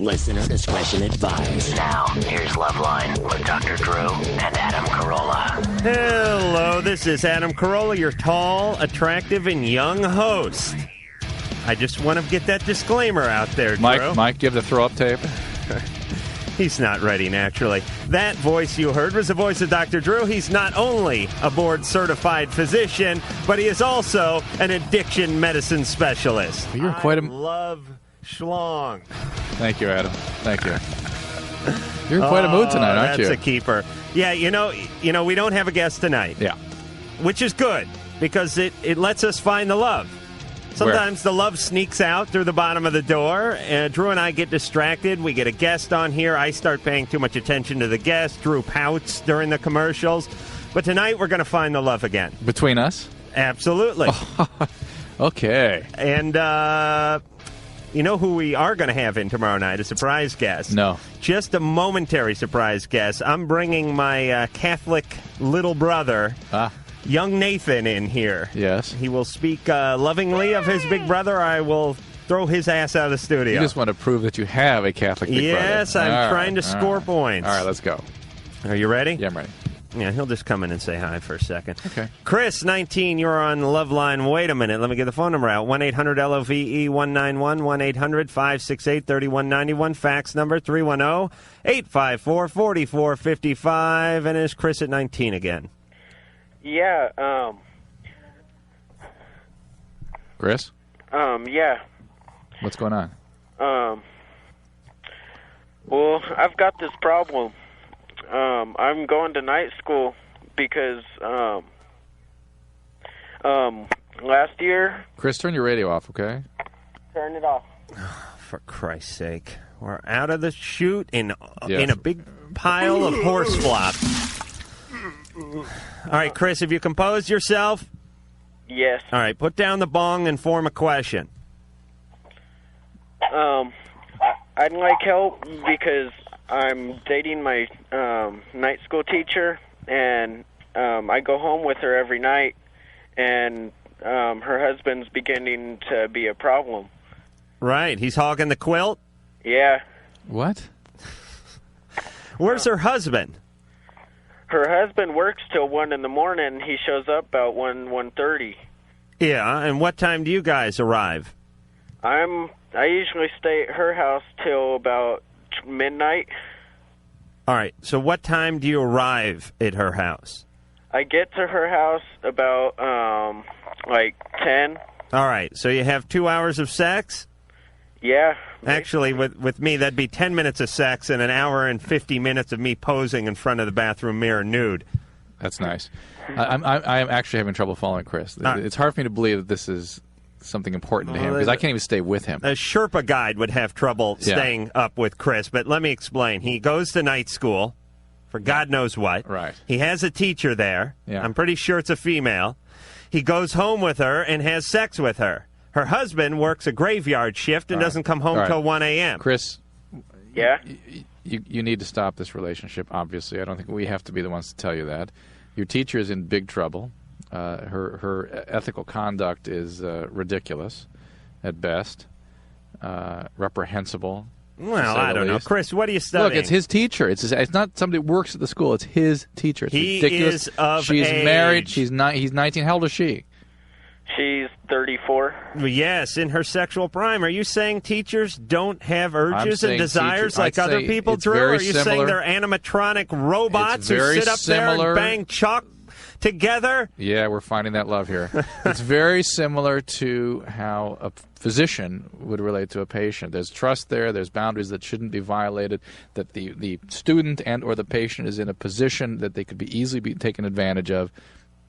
Listener discretion advised. Now, here's Loveline with Dr. Drew and Adam Carolla. Hello, this is Adam Carolla, your tall, attractive, and young host. I just want to get that disclaimer out there, Drew. Mike, give the throw-up tape. He's not ready, naturally. That voice you heard was the voice of Dr. Drew. He's not only a board-certified physician, but he is also an addiction medicine specialist. You're quite a... love schlong. Thank you, Adam. Thank you. You're in quite a mood tonight, aren't you? That's a keeper. Yeah, you know, we don't have a guest tonight. Yeah. Which is good, because it lets us find the love. Sometimes the love sneaks out through the bottom of the door, and Drew and I get distracted. We get a guest on here. I start paying too much attention to the guest. Drew pouts during the commercials. But tonight we're going to find the love again. Between us? Absolutely. Okay. And you know who we are going to have in tomorrow night? A surprise guest. No. Just a momentary surprise guest. I'm bringing my Catholic little brother, young Nathan, in here. Yes. He will speak lovingly of his big brother. I will throw his ass out of the studio. You just want to prove that you have a Catholic big brother. Yes, I'm trying to score points. All right, let's go. Are you ready? Yeah, I'm ready. Yeah, he'll just come in and say hi for a second. Okay. Chris, 19, you're on Loveline. Wait a minute. Let me get the phone number out. 1-800-LOVE-191, 1-800-568-3191. Fax number 310-854-4455. And it's Chris at 19 again. Yeah, Chris? Yeah. What's going on? Well, I've got this problem. I'm going to night school because, last year... Chris, turn your radio off, okay? Turn it off. For Christ's sake. We're out of the chute in a big pile of horse flop. All right, Chris, have you composed yourself? Yes. All right, put down the bong and form a question. I'd like help because I'm dating my night school teacher, and I go home with her every night, and her husband's beginning to be a problem. Right, he's hogging the quilt? Yeah. What? Where's her husband? Her husband works till 1 in the morning. He shows up about 1:30. Yeah, and what time do you guys arrive? I usually stay at her house till about midnight. All right, so what time do you arrive at her house? I get to her house about, 10. All right, so you have 2 hours of sex? Yeah. Actually, with me, that'd be 10 minutes of sex and an hour and 50 minutes of me posing in front of the bathroom mirror nude. That's nice. I'm actually having trouble following Chris. It's hard for me to believe that this is something important to him because I can't even stay with him. A Sherpa guide would have trouble staying up with Chris, but let me explain. He goes to night school for God knows what. Right. He has a teacher there. Yeah. I'm pretty sure it's a female. He goes home with her and has sex with her. Her husband works a graveyard shift and doesn't come home till 1 a.m. Chris, Yeah? you need to stop this relationship, obviously. I don't think we have to be the ones to tell you that. Your teacher is in big trouble. Her ethical conduct is ridiculous at best, reprehensible. Well, I don't know. Chris, what are you studying? Look, it's his teacher. It's not somebody who works at the school. It's his teacher. It's ridiculous. Is of She's age. married. He's 19. How old is she? She's 34. Yes, in her sexual prime. Are you saying teachers don't have urges and desires like I'd other say people, it's Drew? very Are you similar. saying they're animatronic robots who very sit up there similar. and bang chalk together? Yeah, we're finding that love here. It's very similar to how a physician would relate to a patient. There's trust there. There's boundaries that shouldn't be violated, that the student and or the patient is in a position that they could be easily be taken advantage of.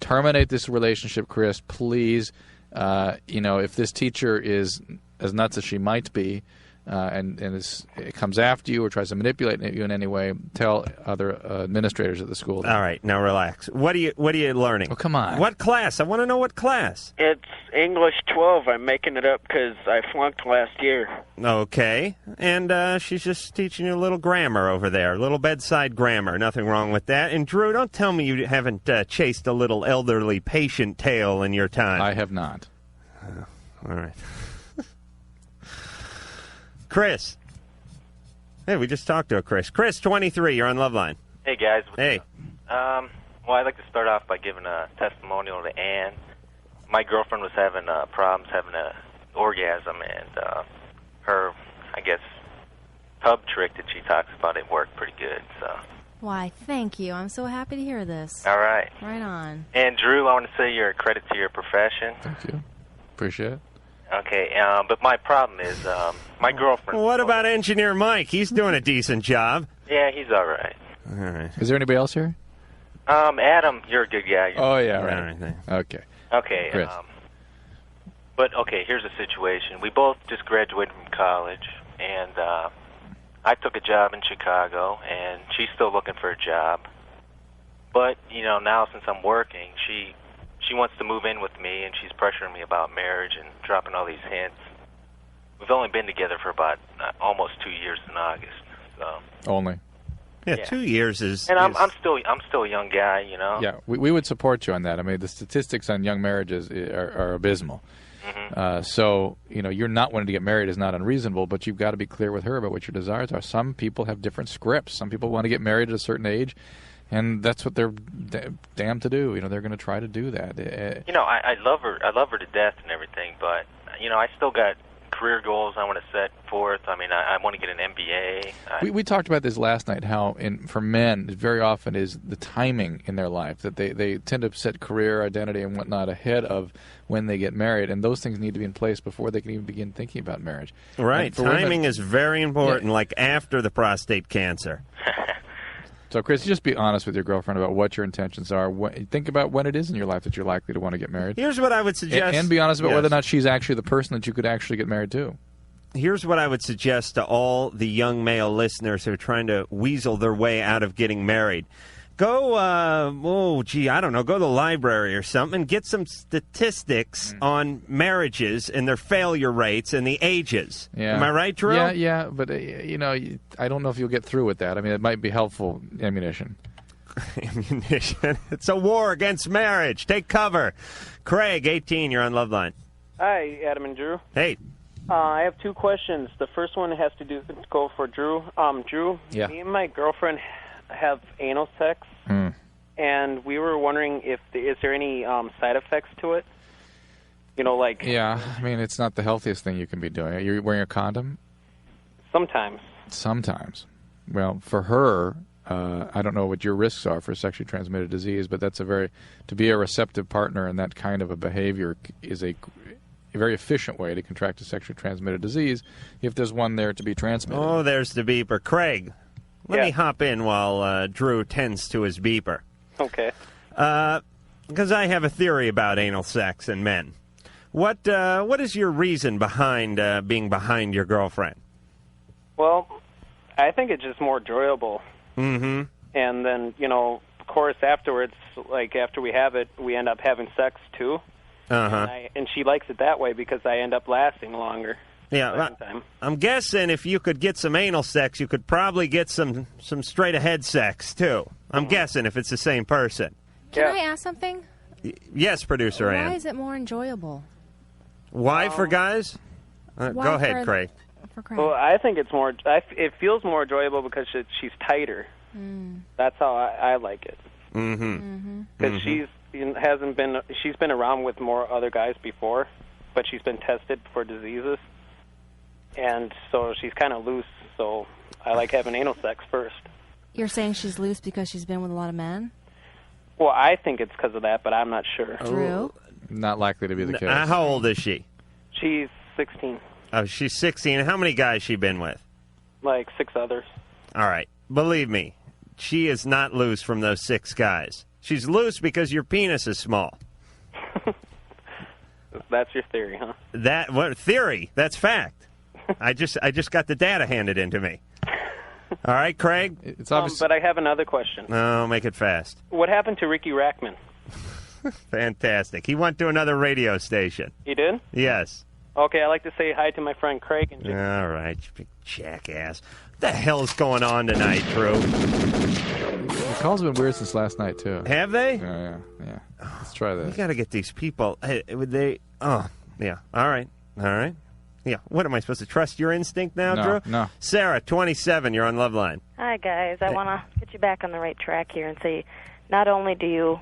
Terminate this relationship, Chris, please. If this teacher is as nuts as she might be, and it comes after you or tries to manipulate you in any way, tell other administrators at the school. All right, now relax. What are you learning? Oh, come on. What class? I want to know what class. It's English 12. I'm making it up because I flunked last year. Okay, and she's just teaching you a little grammar over there, a little bedside grammar. Nothing wrong with that. And Drew, don't tell me you haven't chased a little elderly patient tail in your time. I have not. All right. Chris, Hey, we just talked to a Chris. Chris, 23, you're on Loveline. Hey, guys. Hey. Well, I'd like to start off by giving a testimonial to Ann. My girlfriend was having problems having an orgasm, and her, I guess, pub trick that she talks about, it worked pretty good. So. Why, thank you. I'm so happy to hear this. All right. Right on. And, Drew, I want to say you're a credit to your profession. Thank you. Appreciate it. Okay, but my problem is my girlfriend... Well, what about Engineer Mike? He's doing a decent job. Yeah, he's all right. All right. Is there anybody else here? Adam, you're a good guy. Oh, yeah, right. All right, thanks. Okay. Okay, Chris. But, okay, here's the situation. We both just graduated from college, and I took a job in Chicago, and she's still looking for a job. But, now since I'm working, she wants to move in with me, and she's pressuring me about marriage and dropping all these hints. We've only been together for about almost 2 years in August. So. Only. Yeah, 2 years is... And I'm still a young guy, Yeah, we would support you on that. I mean, the statistics on young marriages are abysmal. Mm-hmm. So, you're not wanting to get married is not unreasonable, but you've got to be clear with her about what your desires are. Some people have different scripts. Some people want to get married at a certain age, and that's what they're damned to do. They're going to try to do that. I love her. I love her to death and everything, but, I still got career goals I want to set forth. I mean, I want to get an MBA. We talked about this last night, how for men, it very often is the timing in their life, that they tend to set career, identity, and whatnot ahead of when they get married, and those things need to be in place before they can even begin thinking about marriage. Right. Timing is very important, like after the prostate cancer. So, Chris, just be honest with your girlfriend about what your intentions are. Think about when it is in your life that you're likely to want to get married. Here's what I would suggest. And be honest about whether or not she's actually the person that you could actually get married to. Here's what I would suggest to all the young male listeners who are trying to weasel their way out of getting married. Go, I don't know, go to the library or something and get some statistics on marriages and their failure rates and the ages. Yeah. Am I right, Drew? Yeah, but, I don't know if you'll get through with that. I mean, it might be helpful ammunition. Ammunition? It's a war against marriage. Take cover. Craig, 18, you're on Loveline. Hi, Adam and Drew. Hey. I have two questions. The first one has to go for Drew. Drew, yeah. Me and my girlfriend have anal sex, and we were wondering is there any side effects to it? Yeah, I mean, it's not the healthiest thing you can be doing. Are you wearing a condom? Sometimes. Sometimes. Well, for her, I don't know what your risks are for sexually transmitted disease, but that's to be a receptive partner in that kind of a behavior is a very efficient way to contract a sexually transmitted disease if there's one there to be transmitted. Oh, there's the beeper. Craig, let me hop in while Drew tends to his beeper. Okay. Because I have a theory about anal sex and men. What is your reason behind being behind your girlfriend? Well, I think it's just more enjoyable. Mm-hmm. And then, of course, afterwards, like after we have it, we end up having sex too. Uh-huh. And she likes it that way because I end up lasting longer. Yeah, I'm guessing if you could get some anal sex, you could probably get some straight-ahead sex, too. I'm guessing if it's the same person. Can I ask something? Yes, Producer Ann. Why is it more enjoyable? Why for guys? Go ahead, Craig. For Craig. Well, I think it's more. It feels more enjoyable because she's tighter. That's how I like it. Mm-hmm. Because she's been around with more other guys before, but she's been tested for diseases, and so she's kind of loose. So I like having anal sex first. You're saying she's loose because she's been with a lot of men? Well, I think it's because of that, but I'm not sure. Drew? Not likely to be the case. How old is she? She's 16. Oh, she's 16. How many guys she been with? Like 6 others. All right. Believe me, she is not loose from those 6 guys. She's loose because your penis is small. That's your theory, huh? What theory? That's fact. I just got the data handed in to me. All right, Craig? It's obvious. But I have another question. No, make it fast. What happened to Ricky Rackman? Fantastic. He went to another radio station. He did? Yes. Okay, I'd like to say hi to my friend Craig. And all right, you big jackass. What the hell's going on tonight, Drew? The calls have been weird since last night, too. Have they? Yeah. Let's try this. We got to get these people. Hey, would they? Oh, yeah. All right. Yeah. What am I supposed to trust your instinct now, No, Drew? no. Sarah, 27. You're on Loveline. Hi, guys. I want to get you back on the right track here and say not only do you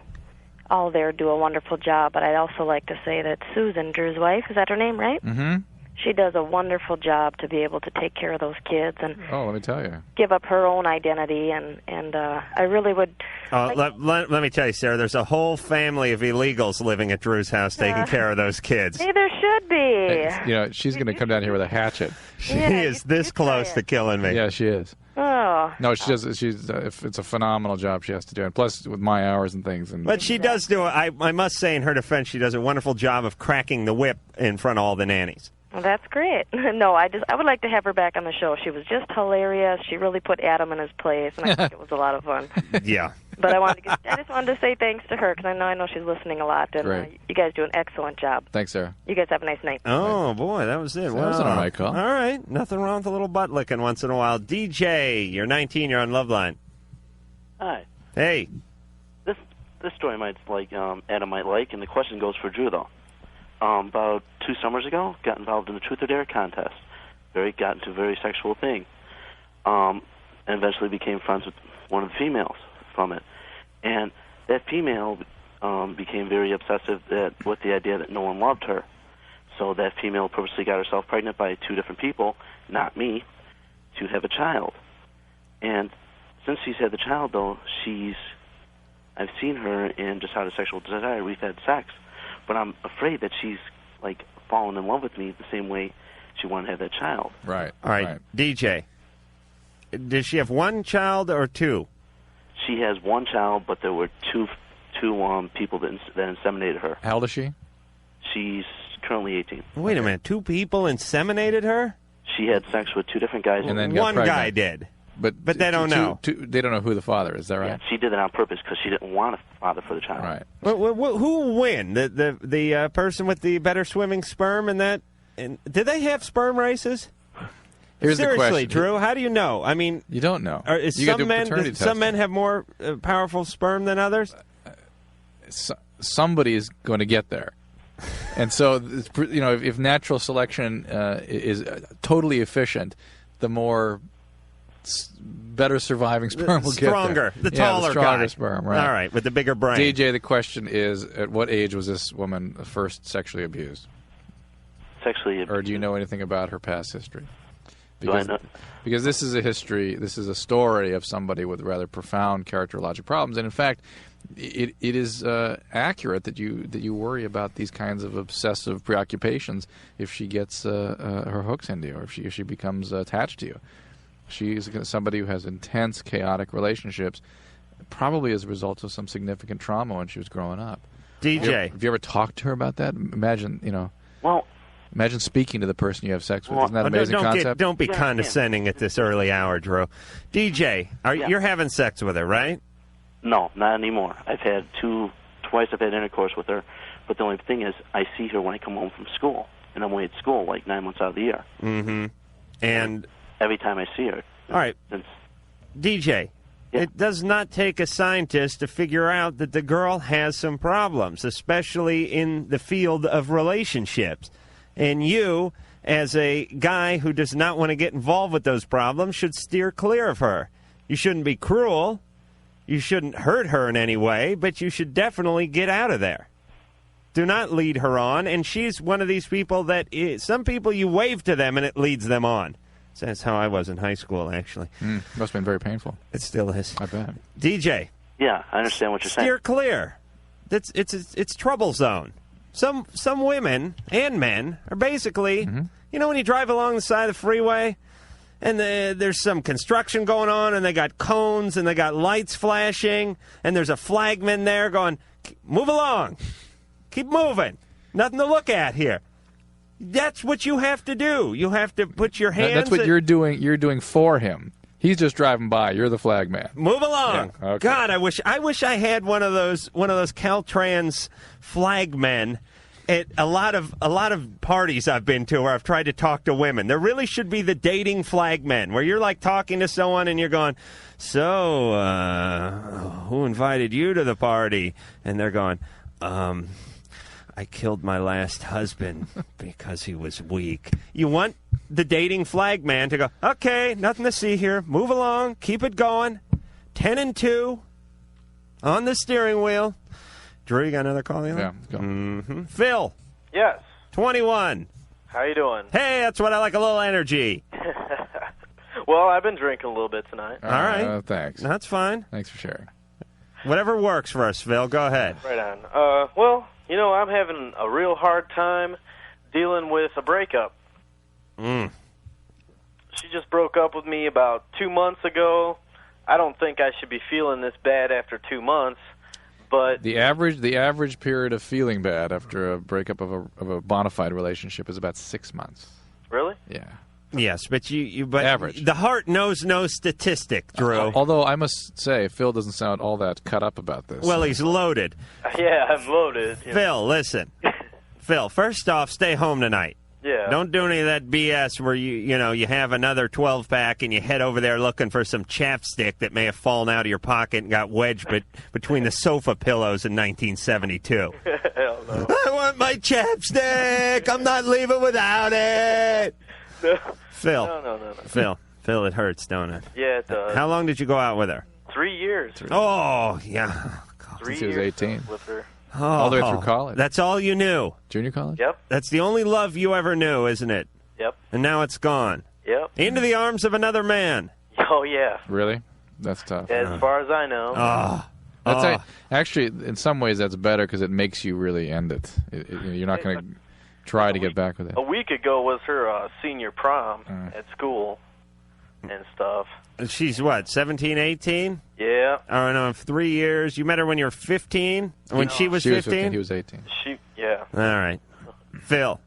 all there do a wonderful job, but I'd also like to say that Susan, Drew's wife, is that her name, right? Mm-hmm. She does a wonderful job to be able to take care of those kids and Oh, let me tell you. give up her own identity, and I really would... Let me tell you, Sarah, there's a whole family of illegals living at Drew's house taking care of those kids. Hey, there should be. Hey, you know, she's going to come down here with a hatchet. She is this close to killing me. Yeah, she is. Oh. No, she does. It's a phenomenal job she has to do, and plus with my hours and things. And But she does do, I must say in her defense, she does a wonderful job of cracking the whip in front of all the nannies. Well, that's great. No, I would like to have her back on the show. She was just hilarious. She really put Adam in his place, and I think it was a lot of fun. Yeah. But I just wanted to say thanks to her because I know she's listening a lot, and you guys do an excellent job. Thanks, Sarah. You guys have a nice night. Oh, boy, that was it. That was an all right call. All right. Nothing wrong with a little butt licking once in a while. DJ, you're 19. You're on Loveline. Hi. Hey. This story might Adam might like, and the question goes for Drew though. About 2 summers ago, got involved in the Truth or Dare contest. Got into a very sexual thing, and eventually became friends with one of the females from it. And that female became very obsessive with the idea that no one loved her. So that female purposely got herself pregnant by 2 different people, not me, to have a child. And since she's had the child, though, I've seen her and just out of sexual desire, we've had sex. But I'm afraid that she's, fallen in love with me the same way she wanted to have that child. Right. All right. DJ, does she have 1 child or 2? She has 1 child, but there were two people that inseminated her. How old is she? She's currently 18. Wait a minute. 2 people inseminated her? She had sex with 2 different guys. And then got one pregnant. guy did. But they don't know. They don't know who the father is. Is that right? Yeah, she did it on purpose because she didn't want a father for the child. Right. Who will win? The person with the better swimming sperm and that? And did they have sperm races? Here's Seriously, the question. Drew, how do you know? I mean, you don't know. Some men have more powerful sperm than others? Somebody is going to get there. And so, if natural selection is totally efficient, the more better surviving sperm will get there. Stronger, the taller the stronger guy. sperm, right. All right, with the bigger brain. DJ, the question is, at what age was this woman first sexually abused? Sexually abused. Or do you know anything about her past history? Do I know? Because this is a story of somebody with rather profound characterologic problems, and in fact, it is accurate that you worry about these kinds of obsessive preoccupations if she gets her hooks into you, or if she becomes attached to you. She's somebody who has intense, chaotic relationships, probably as a result of some significant trauma when she was growing up. DJ, have you ever talked to her about that? Imagine, Well, imagine speaking to the person you have sex with. Isn't that an amazing concept? Don't be condescending at this early hour, Drew. DJ, you're having sex with her, right? No, not anymore. I've had twice I've had intercourse with her, but the only thing is I see her when I come home from school, and I'm away at school 9 months out of the year. Mm-hmm. And every time I see her. All right. DJ, it does not take a scientist to figure out that the girl has some problems, especially in the field of relationships. And you, as a guy who does not want to get involved with those problems, should steer clear of her. You shouldn't be cruel. You shouldn't hurt her in any way, but you should definitely get out of there. Do not lead her on. And she's one of these people that some people you wave to them and it leads them on. So that's how I was in high school, actually. Must have been very painful. It still is. I bet. DJ. Yeah, I understand what you're saying. Steer clear. It's trouble zone. Some women and men are basically, when you drive along the side of the freeway and there's some construction going on and they got cones and they got lights flashing and there's a flagman there going, move along. Keep moving. Nothing to look at here. That's what you have to do. You have to put your hands... That's what you're doing. You're doing for him. He's just driving by. You're the flag man. Move along. Yeah, okay. God, I wish I had one of those Caltrans flag men at a lot of parties I've been to where I've tried to talk to women. There really should be the dating flag men where you're talking to someone and you're going, so who invited you to the party? And they're going, I killed my last husband because he was weak. You want the dating flag man to go, okay, nothing to see here. Move along. Keep it going. 10-2 on the steering wheel. Drew, you got another call? Yeah, go. Mm-hmm. Phil. Yes. 21. How you doing? Hey, that's what I like, a little energy. Well, I've been drinking a little bit tonight. All right. Thanks. That's fine. Thanks for sharing. Whatever works for us, Phil. Go ahead. Right on. Well, you know, I'm having a real hard time dealing with a breakup. She just broke up with me about 2 months ago. I don't think I should be feeling this bad after 2 months, but The average period of feeling bad after a breakup of a bona fide relationship is about 6 months. really? Yeah. Yes, but but Average. The heart knows no statistic, Drew. Although I must say, Phil doesn't sound all that cut up about this. Well, he's loaded. Yeah, I'm loaded. You know. Phil, listen. Phil, first off, stay home tonight. Yeah. Don't do any of that BS where you have another 12-pack and you head over there looking for some chapstick that may have fallen out of your pocket and got wedged between the sofa pillows in 1972. Hell no. I want my chapstick. I'm not leaving without it. Phil. No. Phil, it hurts, don't it? Yeah, it does. How long did you go out with her? 3 years. Oh, yeah. 3 Since he was years 18. with her. Oh, All the way through college. That's all you knew. Junior college? Yep. That's the only love you ever knew, isn't it? Yep. And now it's gone. Yep. Into the arms of another man. Oh, yeah. Really? That's tough. As far as I know. Actually, in some ways, that's better because it makes you really end it. You're not going to try to get back with it. A week ago was her senior prom at school and stuff. She's what, 17, 18? Yeah. Oh, no, 3 years. You met her when you were 15? When she was 15? He was 18. Yeah. All right. Phil,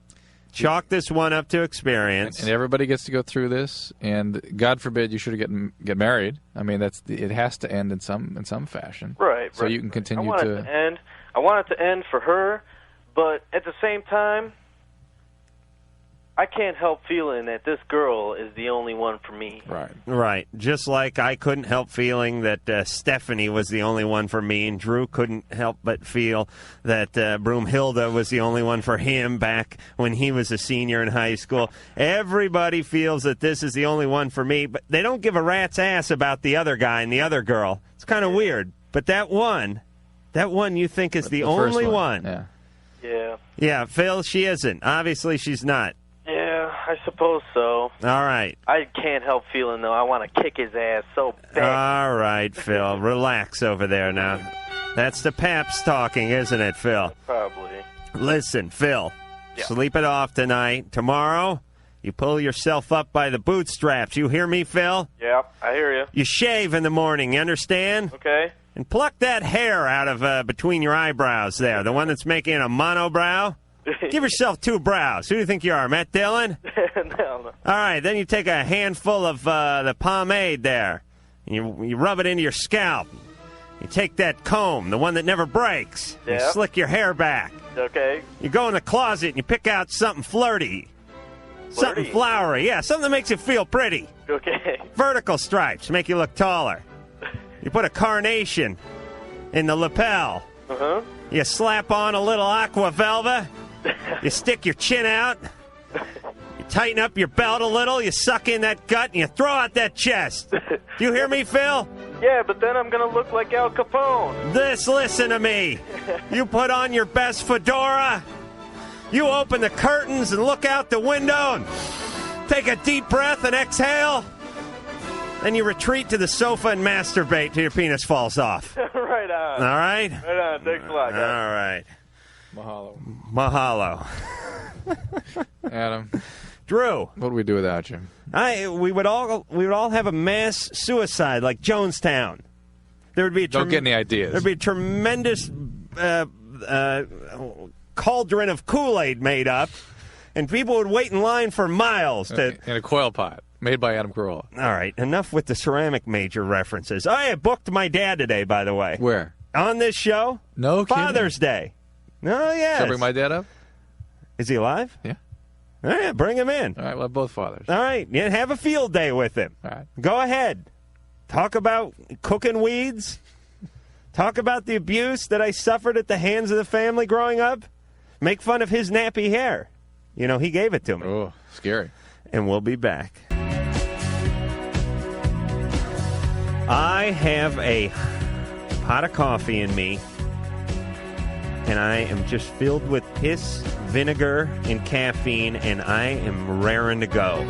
chalk this one up to experience. And everybody gets to go through this, and God forbid you should get married. I mean, it has to end in some fashion. Right. So you can continue I want it to end. I want it to end for her, but at the same time, I can't help feeling that this girl is the only one for me. Right. Just like I couldn't help feeling that Stephanie was the only one for me, and Drew couldn't help but feel that Broomhilda was the only one for him back when he was a senior in high school. Everybody feels that this is the only one for me, but they don't give a rat's ass about the other guy and the other girl. It's kind of weird. But that one you think is the only one. Yeah. Yeah. Yeah, Phil, she isn't. Obviously, she's not. Yeah, I suppose so. All right. I can't help feeling, though, I want to kick his ass so bad. All right, Phil. Relax over there now. That's the Paps talking, isn't it, Phil? Probably. Listen, Phil. Yeah. Sleep it off tonight. Tomorrow, you pull yourself up by the bootstraps. You hear me, Phil? Yeah, I hear you. You shave in the morning, you understand? Okay. And pluck that hair out of between your eyebrows there, the one that's making a monobrow. Give yourself two brows. Who do you think you are, Matt Dillon? No. All right, then you take a handful of the pomade there, and you rub it into your scalp. You take that comb, the one that never breaks, and you slick your hair back. Okay. You go in the closet and you pick out something flirty. Something flowery. Yeah, something that makes you feel pretty. Okay. Vertical stripes make you look taller. You put a carnation in the lapel. Uh-huh. You slap on a little aqua velva. You stick your chin out. You tighten up your belt a little. You suck in that gut and you throw out that chest. Do you hear me, Phil? Yeah, but then I'm going to look like Al Capone. Listen to me. You put on your best fedora. You open the curtains and look out the window and take a deep breath and exhale. Then you retreat to the sofa and masturbate till your penis falls off. Right on. All right? Right on. Thanks a lot, guys. All right. Mahalo. Adam. Drew. What would we do without you? We would all have a mass suicide like Jonestown. There would be Don't get any ideas. There'd be a tremendous cauldron of Kool-Aid made up, and people would wait in line for miles to in a coil pot made by Adam Carolla. All right, enough with the ceramic major references. I booked my dad today, by the way. Where? On this show. No kidding. Father's Day. Oh, yes. Shall I bring my dad up? Is he alive? Yeah. All right, bring him in. All right, we'll have both fathers. All right, yeah, have a field day with him. All right. Go ahead. Talk about cooking weeds. Talk about the abuse that I suffered at the hands of the family growing up. Make fun of his nappy hair. You know, he gave it to me. Oh, scary. And we'll be back. I have a pot of coffee in me, and I am just filled with piss, vinegar, and caffeine, and I am raring to go.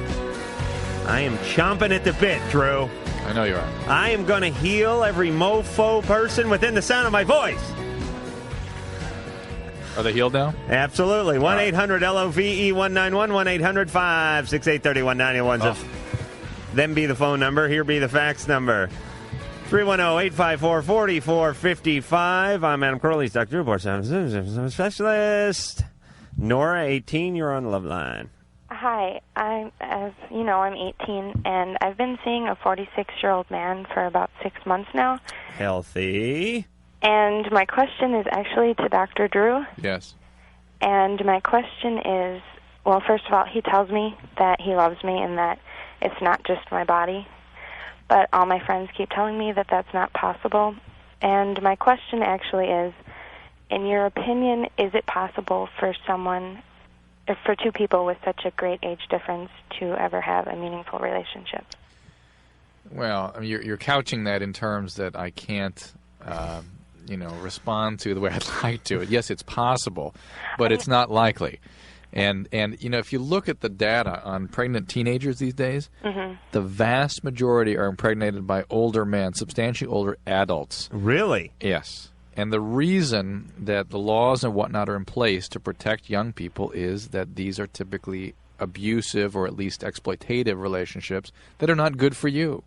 I am chomping at the bit, Drew. I know you are. I am going to heal every mofo person within the sound of my voice. Are they healed now? Absolutely. 1-800-LOVE-191, 1-800-568-3191. Then be the phone number. Here be the fax number. 310-854-4455. I'm Adam Carolla, Dr. Drew, Postpartum Specialist. Nora, 18, you're on Loveline. Hi, I'm 18, and I've been seeing a 46-year-old man for about 6 months now. Healthy. And my question is actually to Dr. Drew. Yes. And my question is, well, first of all, he tells me that he loves me and that it's not just my body. But all my friends keep telling me that that's not possible. And my question actually is, in your opinion, is it possible for two people with such a great age difference to ever have a meaningful relationship? Well, I mean, you're couching that in terms that I can't, respond to the way I'd like to. Yes, it's possible, but it's not likely. And if you look at the data on pregnant teenagers these days, the vast majority are impregnated by older men, substantially older adults. Really? Yes. And the reason that the laws and whatnot are in place to protect young people is that these are typically abusive or at least exploitative relationships that are not good for you.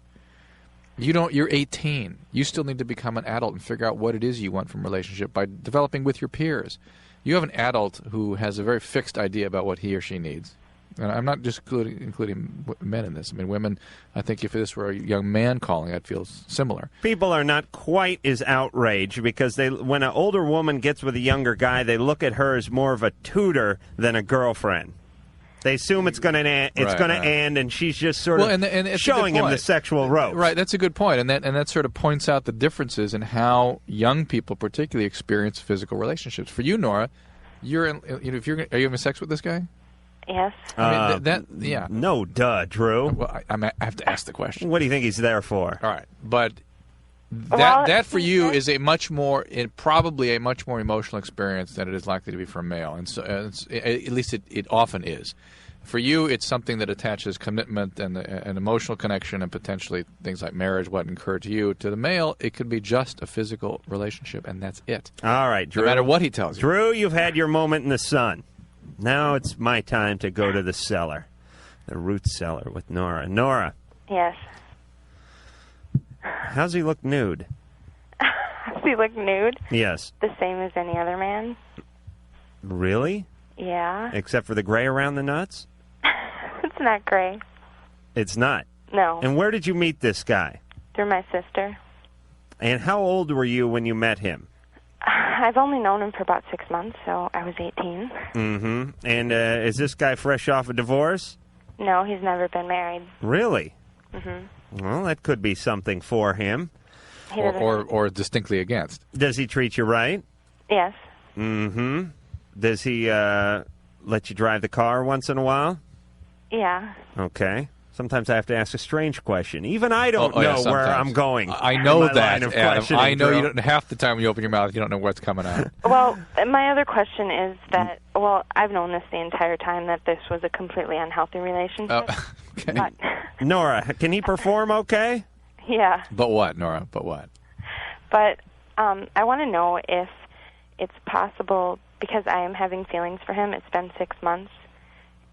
You're 18. You still need to become an adult and figure out what it is you want from a relationship by developing with your peers. You have an adult who has a very fixed idea about what he or she needs. And I'm not just including men in this. I mean, women, I think if this were a young man calling, I'd feel similar. People are not quite as outraged because when an older woman gets with a younger guy, they look at her as more of a tutor than a girlfriend. They assume it's going to end, and she's just sort of showing him the sexual ropes. Right, that's a good point, and that sort of points out the differences in how young people particularly experience physical relationships. For you, Nora, are you having sex with this guy? Yes. I mean, yeah. No, duh, Drew. Well, I have to ask the question. What do you think he's there for? All right, but that for you is probably a much more emotional experience than it is likely to be for a male, and so at least it often is. For you, it's something that attaches commitment and an emotional connection, and potentially things like marriage, what occurred to you. To the male, it could be just a physical relationship, and that's it. All right, Drew. No matter what he tells you. Drew, you've had your moment in the sun. Now it's my time to go to the cellar, the root cellar with Nora. Nora. Yes. How's he look nude? Does he look nude? Yes. The same as any other man? Really? Yeah. Except for the gray around the nuts? It's not gray. It's not? No. And where did you meet this guy? Through my sister. And how old were you when you met him? I've only known him for about 6 months, so I was 18. Mm-hmm. And is this guy fresh off a divorce? No, he's never been married. Really? Mm-hmm. Well, that could be something for him. Or distinctly against. Does he treat you right? Yes. Mm-hmm. Does he let you drive the car once in a while? Yeah. Okay. Sometimes I have to ask a strange question. Even I don't know where I'm going. I know that, Adam. I know you don't. Half the time when you open your mouth, you don't know what's coming out. Well, my other question is that, I've known this the entire time, that this was a completely unhealthy relationship. Okay. But, Nora, can he perform okay? Yeah. But what, Nora? But what? But I want to know if it's possible, because I am having feelings for him. It's been 6 months.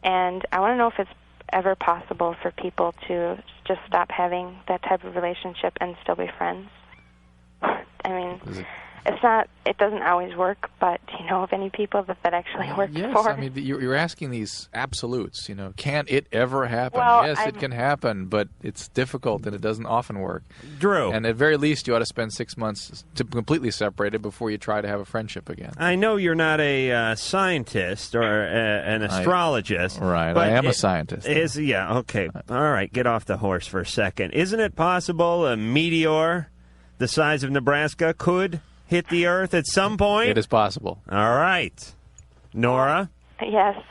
And I want to know if it's ever possible for people to just stop having that type of relationship and still be friends. I mean, it doesn't always work, but do you know of any people that actually works yes, for? I mean, you're asking these absolutes, Can it ever happen? Well, yes, it can happen, but it's difficult and it doesn't often work. Drew. And at very least, you ought to spend 6 months to completely separated before you try to have a friendship again. I know you're not a scientist or an astrologist. Right, but I am a scientist. Okay. All right, get off the horse for a second. Isn't it possible a meteor the size of Nebraska could hit the Earth at some point? It is possible. All right. Nora, Yes.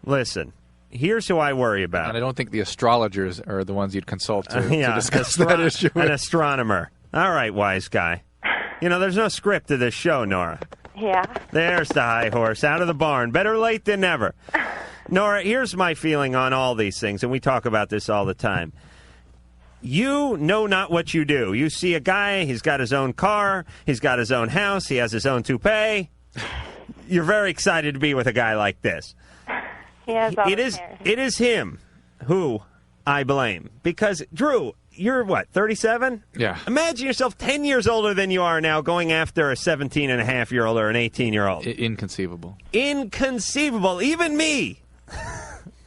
listen. Here's who I worry about. And I don't think the astrologers are the ones you'd consult to discuss astro- that issue. An astronomer. All right, wise guy. You know, there's no script to this show, Nora. Yeah. There's the high horse out of the barn. Better late than never. Nora, here's my feeling on all these things, and we talk about this all the time. You know not what you do. You see a guy, he's got his own car, he's got his own house, he has his own toupee. You're very excited to be with a guy like this. He has all It his is hair. it is him who I blame. Because, Drew, you're what, 37? Yeah. Imagine yourself 10 years older than you are now going after a 17-and-a-half-year-old or an 18-year-old. Inconceivable. Inconceivable. Even me.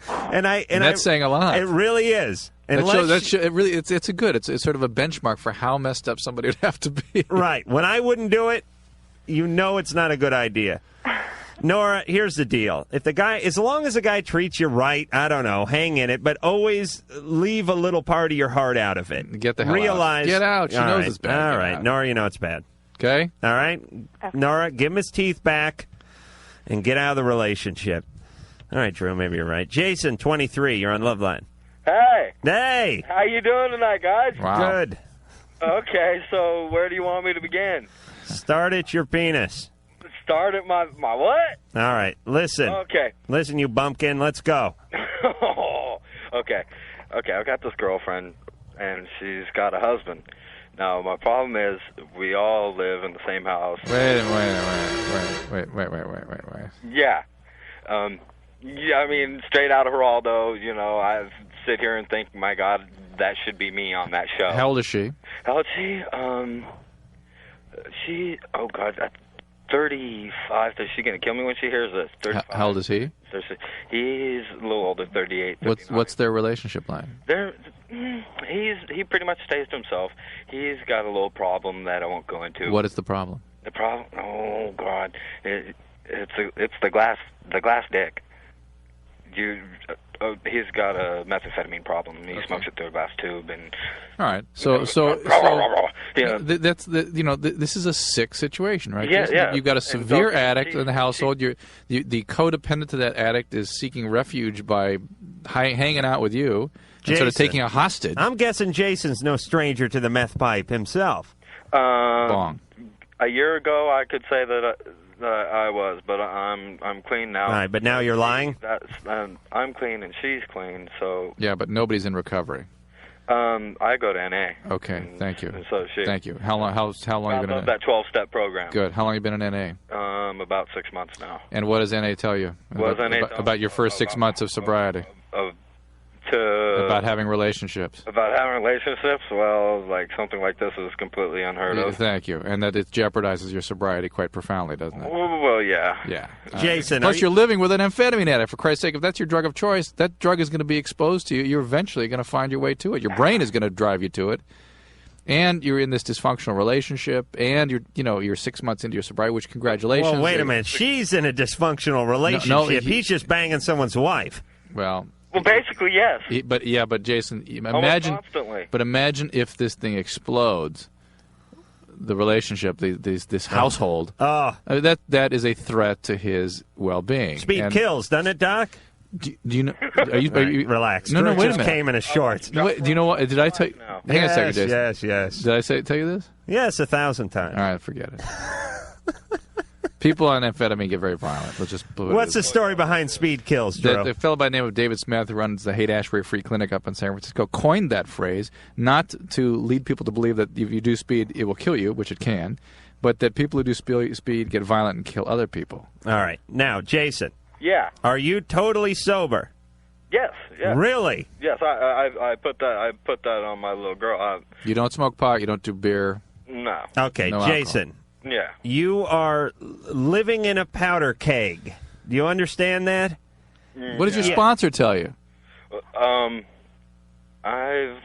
and that's saying a lot. It really is. It's sort of a benchmark for how messed up somebody would have to be. Right. When I wouldn't do it, you know it's not a good idea. Nora, here's the deal. If the guy, as long as the guy treats you right, I don't know, hang in it, but always leave a little part of your heart out of it. Get the hell Realize, out. Get out. She knows it's bad. All Get right. out. Nora, you know it's bad. Okay? All right? Okay. Nora, give him his teeth back and get out of the relationship. All right, Drew, maybe you're right. Jason, 23, you're on Loveline. Hey, Hey! how you doing tonight, guys? Wow. Good. Okay, so where do you want me to begin? Start at your penis. Start at my what? All right, listen. Okay. Listen, you bumpkin, let's go. Okay. I've got this girlfriend, and she's got a husband. Now, my problem is we all live in the same house. Wait. Yeah. Yeah, I mean, straight out of Geraldo, you know, I sit here and think, my God, that should be me on that show. How old is she? How old is she? Oh, God, 35. Is she going to kill me when she hears this? 35. How old is he? He's a little older, 38. What's their relationship like? He pretty much stays to himself. He's got a little problem that I won't go into. What is the problem? The problem? Oh, God. It's the glass dick. He's got a methamphetamine problem. He smokes it through a glass tube, and all right. This is a sick situation, right? Yeah. You've got a severe addict in the household. The codependent to that addict is seeking refuge by hanging out with you and sort of taking a hostage. I'm guessing Jason's no stranger to the meth pipe himself. Bong. A year ago, I could say that I was, but I'm clean now. All right, but now you're lying? I'm clean and she's clean, so... Yeah, but nobody's in recovery. I go to NA. Okay, thank you. And so she... Thank you. How long have you been in NA? That 12-step program. Good. How long have you been in NA? About 6 months now. And what does NA tell you about your first 6 months of sobriety? About having relationships. About having relationships? Well, like something like this is completely unheard of. Thank you. And that it jeopardizes your sobriety quite profoundly, doesn't it? Well, yeah. Yeah. Jason, plus, you're living with an amphetamine addict. For Christ's sake, if that's your drug of choice, that drug is going to be exposed to you. You're eventually going to find your way to it. Your brain is going to drive you to it. And you're in this dysfunctional relationship, and you're 6 months into your sobriety, which congratulations. Well, wait a minute. She's in a dysfunctional relationship. He's just banging someone's wife. Well, basically, yes. But Jason, imagine if this thing explodes, the relationship, this household. That is a threat to his well-being. Speed kills, doesn't it, Doc? Do you know? Are you relax? No, wait a minute. Came in his shorts. Wait, do you know what? Did I tell you? Hang on a second, Jason. Yes. Did I tell you this? Yes, 1,000 times. All right, forget it. People on amphetamine get very violent. What's the story behind speed kills, Drew? The fellow by the name of David Smith, who runs the Haight-Ashbury Free Clinic up in San Francisco, coined that phrase not to lead people to believe that if you do speed, it will kill you, which it can, but that people who do speed get violent and kill other people. All right. Now, Jason. Yeah. Are you totally sober? Yes. Really? Yes. I put that on my little girl. You don't smoke pot. You don't do beer. No. Okay, no Jason. Alcohol. Yeah. You are living in a powder keg. Do you understand that? What did your sponsor tell you? I've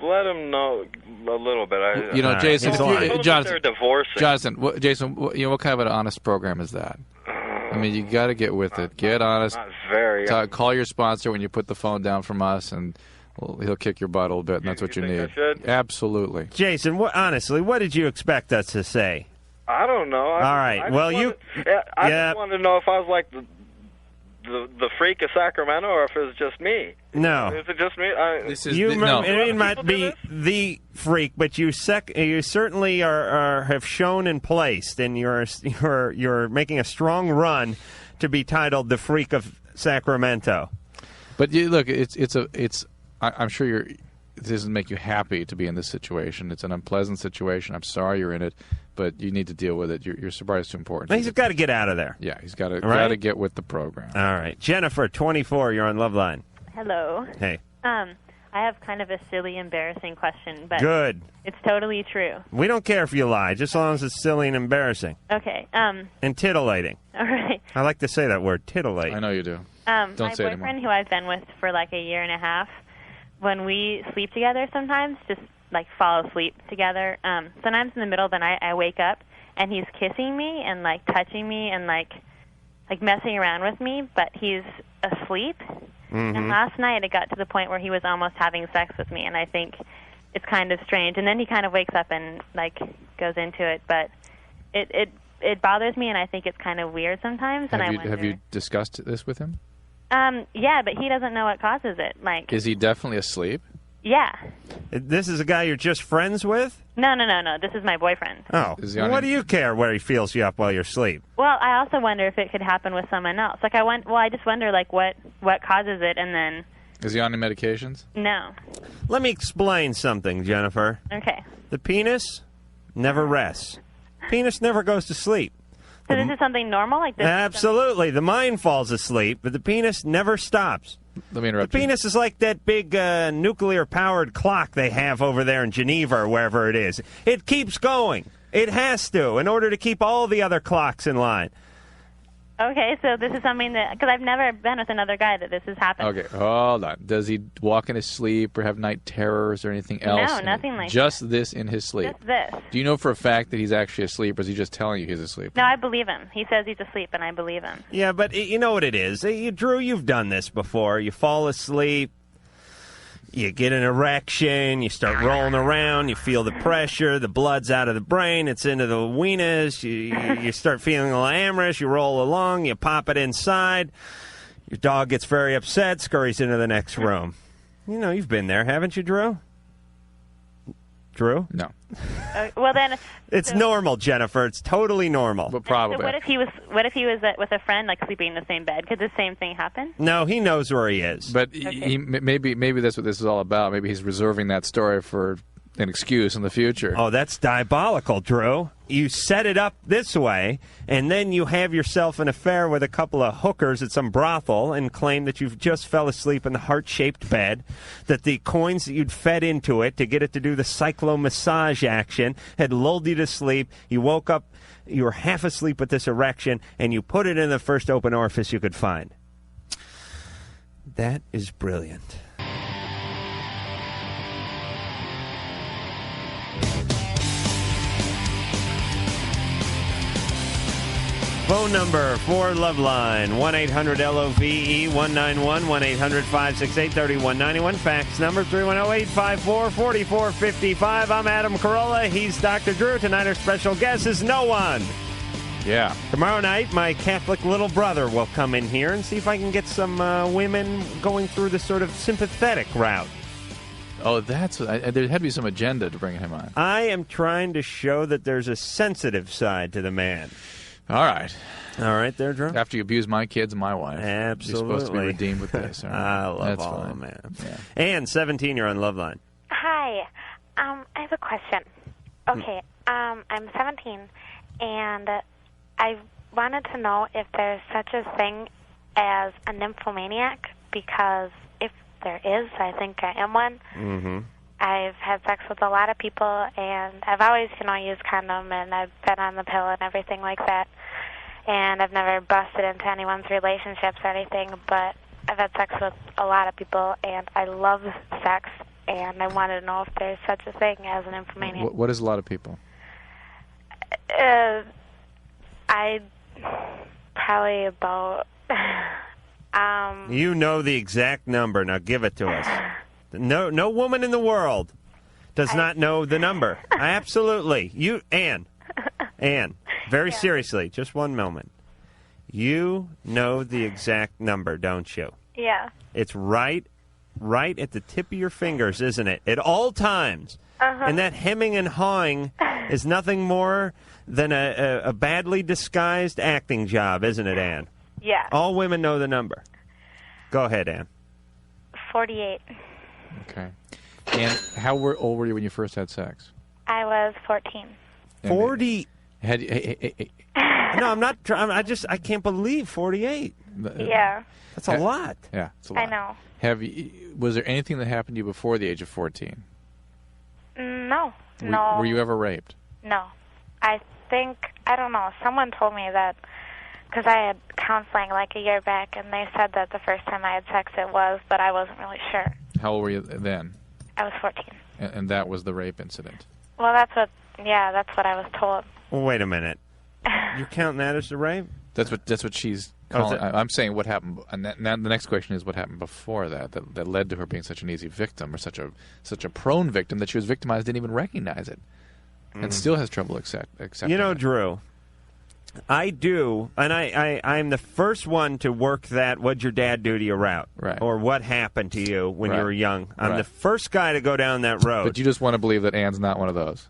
let him know a little bit. Jason, they're divorcing. Jason, what kind of an honest program is that? I mean, you got to get with it. Get honest. Not very. Call your sponsor when you put the phone down from us, and he'll kick your butt a little bit, and that's what you need. I should? Absolutely. Jason, honestly, what did you expect us to say? I don't know. All right. I just wanted to know if I was like the freak of Sacramento, or if it was just me. No. Is it just me? It might be the freak, but you certainly have shown and placed, and you're making a strong run to be titled the freak of Sacramento. But look, I'm sure it doesn't make you happy to be in this situation. It's an unpleasant situation. I'm sorry you're in it, but you need to deal with it. Your sobriety is too important. He's got to get out of there. Yeah, he's got to get with the program. All right. Jennifer, 24, you're on Loveline. Hello. Hey. I have kind of a silly, embarrassing question, but Good. It's totally true. We don't care if you lie, just as long as it's silly and embarrassing. Okay. And titillating. All right. I like to say that word, titillate. I know you do. My Don't say it anymore. boyfriend, who I've been with for like a year and a half, when we sleep together sometimes, just like fall asleep together, sometimes in the middle of the night I wake up and he's kissing me and like touching me and like messing around with me, but he's asleep. Mm-hmm. And last night it got to the point where he was almost having sex with me, and I think it's kind of strange. And then he kind of wakes up and like goes into it, but it bothers me, and I think it's kind of weird sometimes. Have you discussed this with him? Yeah, but he doesn't know what causes it. Like, is he definitely asleep? Yeah. This is a guy you're just friends with? No. This is my boyfriend. Oh. What do you care where he feels you up while you're asleep? Well, I also wonder if it could happen with someone else. Like, I just wonder, like, what causes it, and then... Is he on any medications? No. Let me explain something, Jennifer. Okay. The penis never rests. Penis never goes to sleep. So this is something normal? Like this? Absolutely. The mind falls asleep, but the penis never stops. Let me interrupt The penis is like that big nuclear-powered clock they have over there in Geneva or wherever it is. It keeps going. It has to, in order to keep all the other clocks in line. Okay, so this is something that... Because I've never been with another guy that this has happened. Okay, hold on. Does he walk in his sleep or have night terrors or anything else? No, nothing like Just this in his sleep? Just this. Do you know for a fact that he's actually asleep, or is he just telling you he's asleep? No, I believe him. He says he's asleep, and I believe him. Yeah, but you know what it is. Drew, you've done this before. You fall asleep, you get an erection, you start rolling around, you feel the pressure, the blood's out of the brain, it's into the weenus, you start feeling a little amorous, you roll along, you pop it inside, your dog gets very upset, scurries into the next room. You know, you've been there, haven't you, Drew? Drew? No. Well, then... It's normal, Jennifer. It's totally normal. But probably. So what if he was with a friend, like sleeping in the same bed? Could the same thing happen? No, he knows where he is. But maybe that's what this is all about. Maybe he's reserving that story for an excuse in the future. Oh, that's diabolical, Drew. You set it up this way, and then you have yourself an affair with a couple of hookers at some brothel and claim that you've just fell asleep in the heart-shaped bed, that the coins that you'd fed into it to get it to do the cyclo-massage action had lulled you to sleep. You woke up, you were half asleep with this erection, and you put it in the first open orifice you could find. That is brilliant. Phone number for Loveline, 1-800-LOVE, 191, 1-800-568-3191. Fax number, 310-854-4455. I'm Adam Carolla. He's Dr. Drew. Tonight our special guest is no one. Yeah. Tomorrow night, my Catholic little brother will come in here and see if I can get some women going through the sort of sympathetic route. Oh, there had to be some agenda to bring him on. I am trying to show that there's a sensitive side to the man. All right. All right there, Drew? After you abuse my kids and my wife. Absolutely. You're supposed to be redeemed with this. All right. I love That's all fine. of man. Yeah. Ann, 17, you're on Loveline. Hi. I have a question. Okay. I'm 17, and I wanted to know if there's such a thing as a nymphomaniac, because if there is, I think I am one. Mm-hmm. I've had sex with a lot of people, and I've always, used condom, and I've been on the pill and everything like that. And I've never busted into anyone's relationships or anything, but I've had sex with a lot of people, and I love sex, and I wanted to know if there's such a thing as an nymphomaniac. What is a lot of people? I probably about... You know the exact number. Now give it to us. No woman in the world does not know the number. Absolutely. Ann, very seriously, just one moment. You know the exact number, don't you? Yeah. It's right at the tip of your fingers, isn't it? At all times. Uh-huh. And that hemming and hawing is nothing more than a badly disguised acting job, isn't it, Ann? Yeah. All women know the number. Go ahead, Ann. 48. Okay. And how old were you when you first had sex? I was 14. 40. No, I'm not. I can't believe 48. Yeah. That's a lot. Yeah, it's a lot. I know. Was there anything that happened to you before the age of 14? No. Were you ever raped? No. I don't know. Someone told me that, because I had counseling like a year back, and they said that the first time I had sex it was, but I wasn't really sure. How old were you then? I was 14. And that was the rape incident? Well, that's what I was told. Well, wait a minute. You're counting that as a rape? That's what she's calling. I'm saying what happened. And now the next question is what happened before that led to her being such an easy victim, or such a prone victim that she was victimized, didn't even recognize it, and still has trouble accepting. You know, Drew, I do, and I'm the first one to work that "what'd your dad do to you" route, right? Or what happened to you when you were young. I'm Right. the first guy to go down that road. But you just want to believe that Ann's not one of those.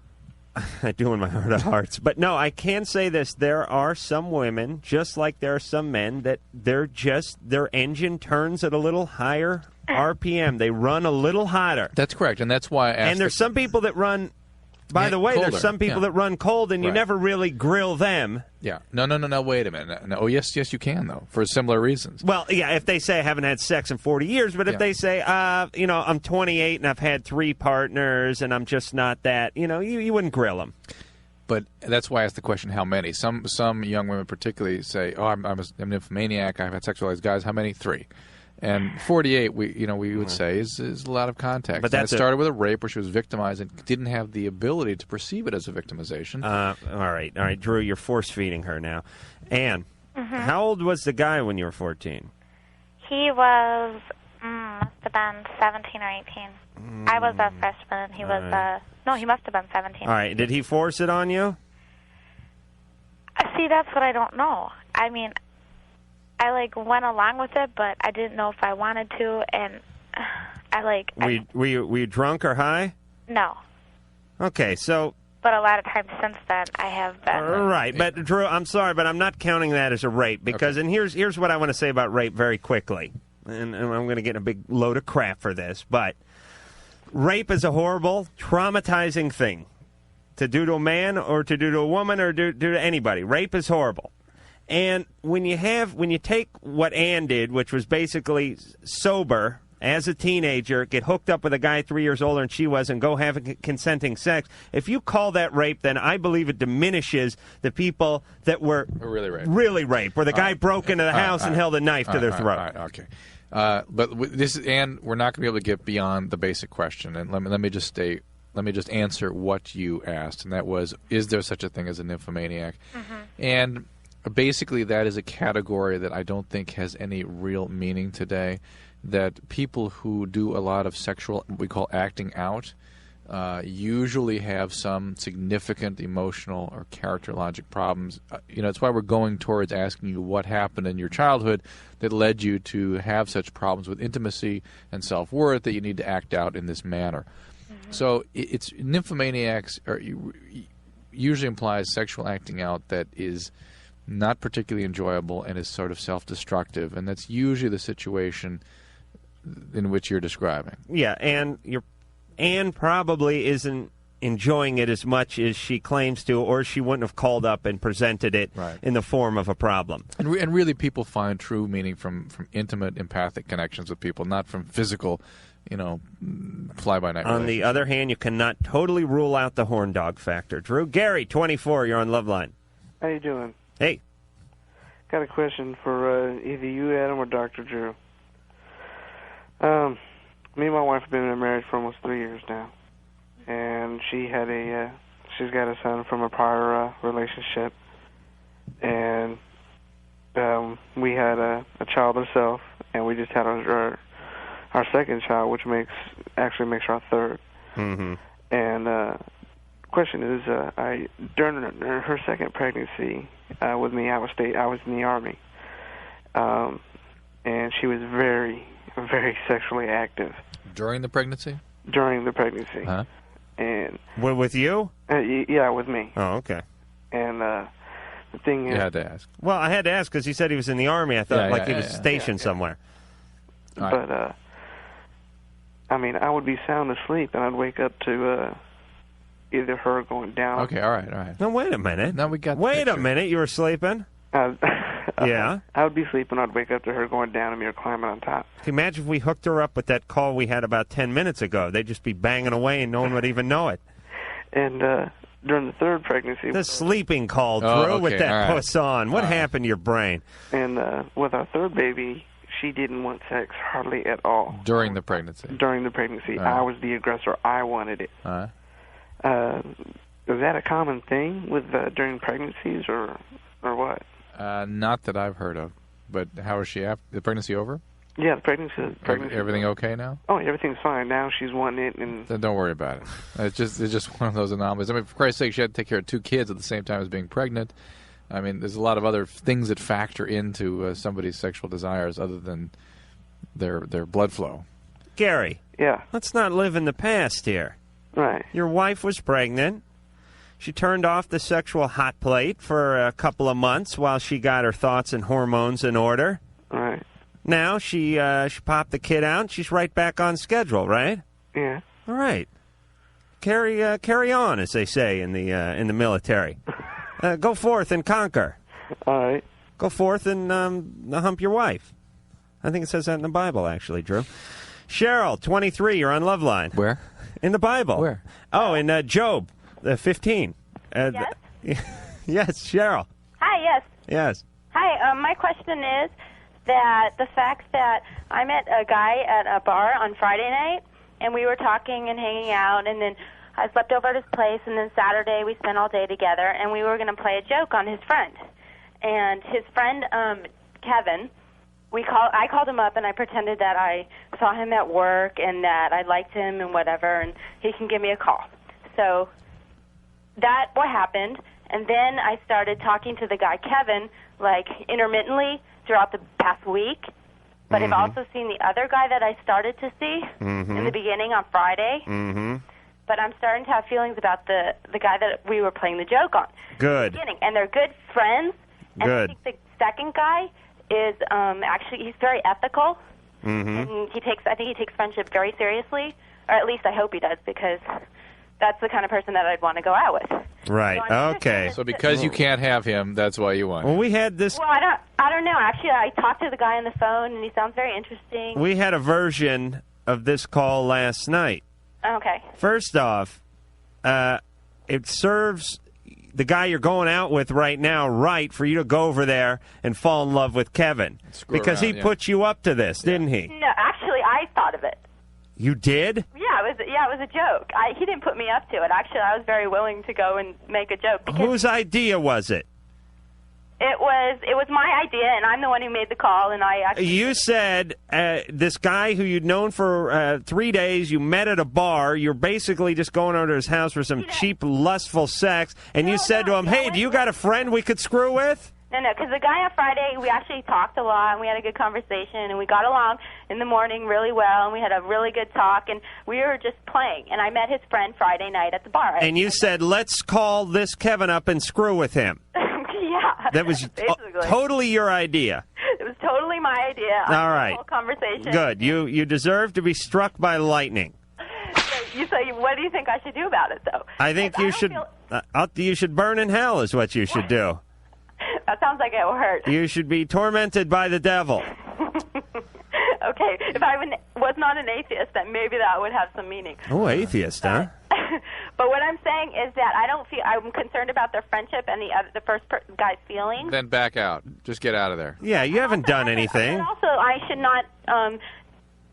I do in my heart of hearts. But no, I can say this. There are some women, just like there are some men, that their engine turns at a little higher RPM. They run a little hotter. That's correct, and that's why I asked. And there's some people that run, by the way, colder. there's some people that run cold, and you Right. never really grill them. Yeah. No, wait a minute. No, oh, yes, you can, though, for similar reasons. Well, yeah, if they say I haven't had sex in 40 years, but if they say, I'm 28 and I've had 3 partners and I'm just not that, you wouldn't grill them. But that's why I asked the question, how many? Some young women particularly say, I'm a nymphomaniac, I've had sex with all these guys. How many? 3. And 48, we would say is a lot of context. But that started with a rape where she was victimized and didn't have the ability to perceive it as a victimization. All right, Drew, you're force feeding her now. Ann, how old was the guy when you were 14? He was, must have been 17 or 18. I was a freshman, and he was, he must have been 17. All right, did he force it on you? See, that's what I don't know. I mean, I went along with it, but I didn't know if I wanted to, and Were you drunk or high? No. Okay, so. But a lot of times since then, I have been. Right, but Drew, I'm sorry, but I'm not counting that as a rape because, and here's what I want to say about rape very quickly, and I'm going to get a big load of crap for this, but rape is a horrible, traumatizing thing to do to a man or to do to a woman or do to anybody. Rape is horrible. And when you take what Ann did, which was basically sober as a teenager, get hooked up with a guy 3 years older than she was, and go have consenting sex, if you call that rape, then I believe it diminishes the people that were really raped, where the guy broke into the house and held a knife to their throat. Okay. But this is, Ann, we're not going to be able to get beyond the basic question, and let me just answer what you asked, and that was, is there such a thing as a nymphomaniac? And basically, that is a category that I don't think has any real meaning today, that people who do a lot of sexual, what we call acting out, usually have some significant emotional or characterologic problems. It's why we're going towards asking you what happened in your childhood that led you to have such problems with intimacy and self-worth that you need to act out in this manner. So it's nymphomaniacs usually implies sexual acting out that is not particularly enjoyable and is sort of self-destructive, and that's usually the situation in which you're describing. Yeah, and Ann probably isn't enjoying it as much as she claims to, or she wouldn't have called up and presented it in the form of a problem. And really, people find true meaning from intimate, empathic connections with people, not from physical, fly-by-night. On the other hand, you cannot totally rule out the horn dog factor. Drew, Gary, 24, you're on Loveline. How you doing? Hey. Got a question for either you, Adam, or Dr. Drew. Me and my wife have been in a marriage for almost 3 years now, and she's got a son from a prior relationship, and we had a child herself, and we just had our second child, which makes her our third. Mm-hmm. And question is, during her second pregnancy with me, I was in the Army, she was very, very sexually active During the pregnancy? during the pregnancy. Huh? And with you? Yeah, with me. Oh, okay. And the thing is, You had to ask. Well, I had to ask because he said he was in the Army. I thought he was stationed somewhere. but I mean, I would be sound asleep, and I'd wake up to either her going down. Okay, all right. No, wait a minute. Now we got. Wait a minute. You were sleeping? Yeah. I would be sleeping. I'd wake up to her going down and me or climbing on top. Can you imagine if we hooked her up with that call we had about 10 minutes ago? They'd just be banging away and no one would even know it. And during the third pregnancy, the sleeping call, Drew, with that puss on. What happened to your brain? And with our third baby, she didn't want sex hardly at all. During the pregnancy? During the pregnancy. I was the aggressor. I wanted it. Is that a common thing with during pregnancies or what? Not that I've heard of. But how is she after the pregnancy over? Yeah, the pregnancy. Everything okay now? Oh, everything's fine now. She's wanting it, and Then don't worry about it. It's just one of those anomalies. I mean, for Christ's sake, she had to take care of 2 kids at the same time as being pregnant. I mean, there's a lot of other things that factor into somebody's sexual desires other than their blood flow. Gary. Yeah. Let's not live in the past here. Right. Your wife was pregnant. She turned off the sexual hot plate for a couple of months while she got her thoughts and hormones in order. Right. Now she popped the kid out and she's right back on schedule, right? Yeah. All right. Carry on, as they say in the military. Go forth and conquer. All right. Go forth and hump your wife. I think it says that in the Bible, actually, Drew. Cheryl, 23, you're on Loveline. Where? In the Bible. Where? Oh, in Job, 15. Yes? Yes, Cheryl. Hi, yes. Yes. Hi, my question is that the fact that I met a guy at a bar on Friday night, and we were talking and hanging out, and then I slept over at his place, and then Saturday we spent all day together, and we were going to play a joke on his friend. And his friend, Kevin, I called him up, and I pretended that I saw him at work and that I liked him and whatever, and he can give me a call. So that what happened, and then I started talking to the guy Kevin, like, intermittently throughout the past week. But I've also seen the other guy that I started to see in the beginning on Friday. But I'm starting to have feelings about the guy that we were playing the joke on. Good. In the beginning. And they're good friends. And Good. I think the second guy is actually, he's very ethical. And I think he takes friendship very seriously. Or at least I hope he does, because that's the kind of person that I'd want to go out with. Right. Okay. So because you can't have him, that's why you want him. Well, we had this. Well, I don't know. Actually, I talked to the guy on the phone, and he sounds very interesting. We had a version of this call last night. Okay. First off, it serves the guy you're going out with right now right for you to go over there and fall in love with Kevin. Because he put you up to this, didn't he? No, actually, I thought of it. You did? Yeah, it was a joke. He didn't put me up to it. Actually, I was very willing to go and make a joke. Because Whose idea was it? It was my idea, and I'm the one who made the call, and I actually... You said this guy who you'd known for 3 days, you met at a bar, you're basically just going over to his house for some cheap, lustful sex, and you said to him, hey, do you got a friend we could screw with? No, because the guy on Friday, we actually talked a lot, and we had a good conversation, and we got along in the morning really well, and we had a really good talk, and we were just playing. And I met his friend Friday night at the bar. And you said, let's call this Kevin up and screw with him. Yeah. That was basically totally your idea. It was totally my idea. All right. The whole conversation. Good. You deserve to be struck by lightning. So what do you think I should do about it, though? I think you should burn in hell is what you should do. That sounds like it will hurt. You should be tormented by the devil. Okay, if I was not an atheist, then maybe that would have some meaning. Oh, atheist, huh? But what I'm saying is that I'm concerned about their friendship and the first guy's feelings. Then back out. Just get out of there. Yeah, you haven't done anything. And also, I should not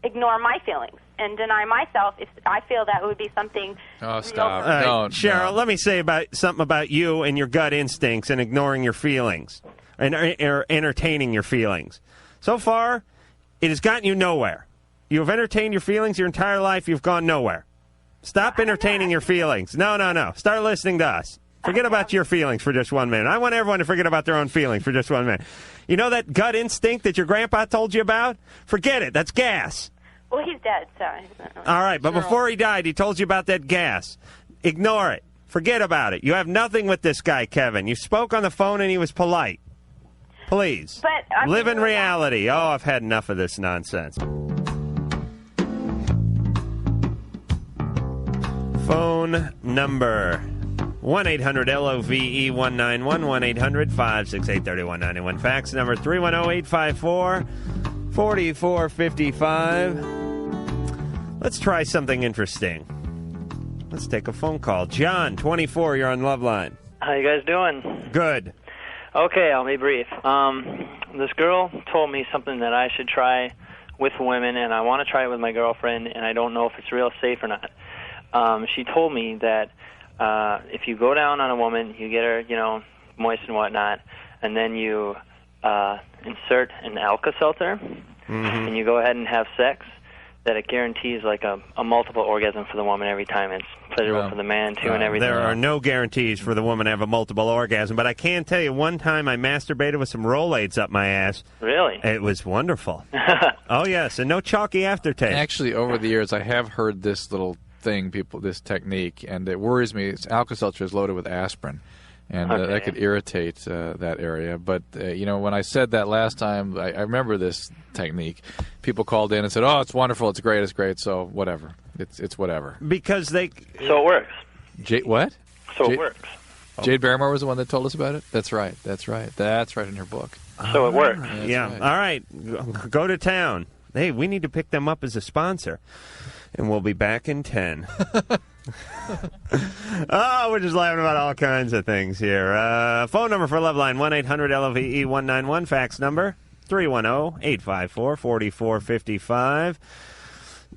ignore my feelings and deny myself if I feel that would be something. Oh, stop. Don't. Cheryl, let me say something about you and your gut instincts and ignoring your feelings and entertaining your feelings. So far, it has gotten you nowhere. You have entertained your feelings your entire life. You've gone nowhere. Stop entertaining your feelings. No. Start listening to us. Forget about your feelings for just 1 minute. I want everyone to forget about their own feelings for just 1 minute. You know that gut instinct that your grandpa told you about? Forget it. That's gas. Well, he's dead, so. All right, but before he died, he told you about that gas. Ignore it. Forget about it. You have nothing with this guy, Kevin. You spoke on the phone and he was polite. Please. But live in reality. Oh, I've had enough of this nonsense. Phone number 1-800-LOVE-191, 1-800-568-3191. Fax number 310-854-4455. Let's try something interesting. Let's take a phone call. John, 24, you're on Loveline. How you guys doing? Good. Okay, I'll be brief. This girl told me something that I should try with women, and I want to try it with my girlfriend, and I don't know if it's real safe or not. She told me that if you go down on a woman, you get her, moist and whatnot, and then you insert an Alka-Seltzer, and you go ahead and have sex, that it guarantees like a multiple orgasm for the woman every time. It's pleasurable for the man, too, and everything. There are no guarantees for the woman to have a multiple orgasm, but I can tell you one time I masturbated with some Rolaids up my ass. Really? It was wonderful. Oh, yes, and no chalky aftertaste. Actually, over the years, I have heard this little thing, this technique, and it worries me. Alka-Seltzer is loaded with aspirin, and that could irritate that area. But, when I said that last time, I remember this technique. People called in and said, oh, it's wonderful, it's great, so whatever. It's whatever. Because they... So it works. What? So it works. Jade Barrymore was the one that told us about it? That's right in her book. So it works. Yeah. Right. All right. Go to town. Hey, we need to pick them up as a sponsor. And we'll be back in 10. Oh, we're just laughing about all kinds of things here. Phone number for Loveline, 1-800-LOVE-191. Fax number, 310-854-4455.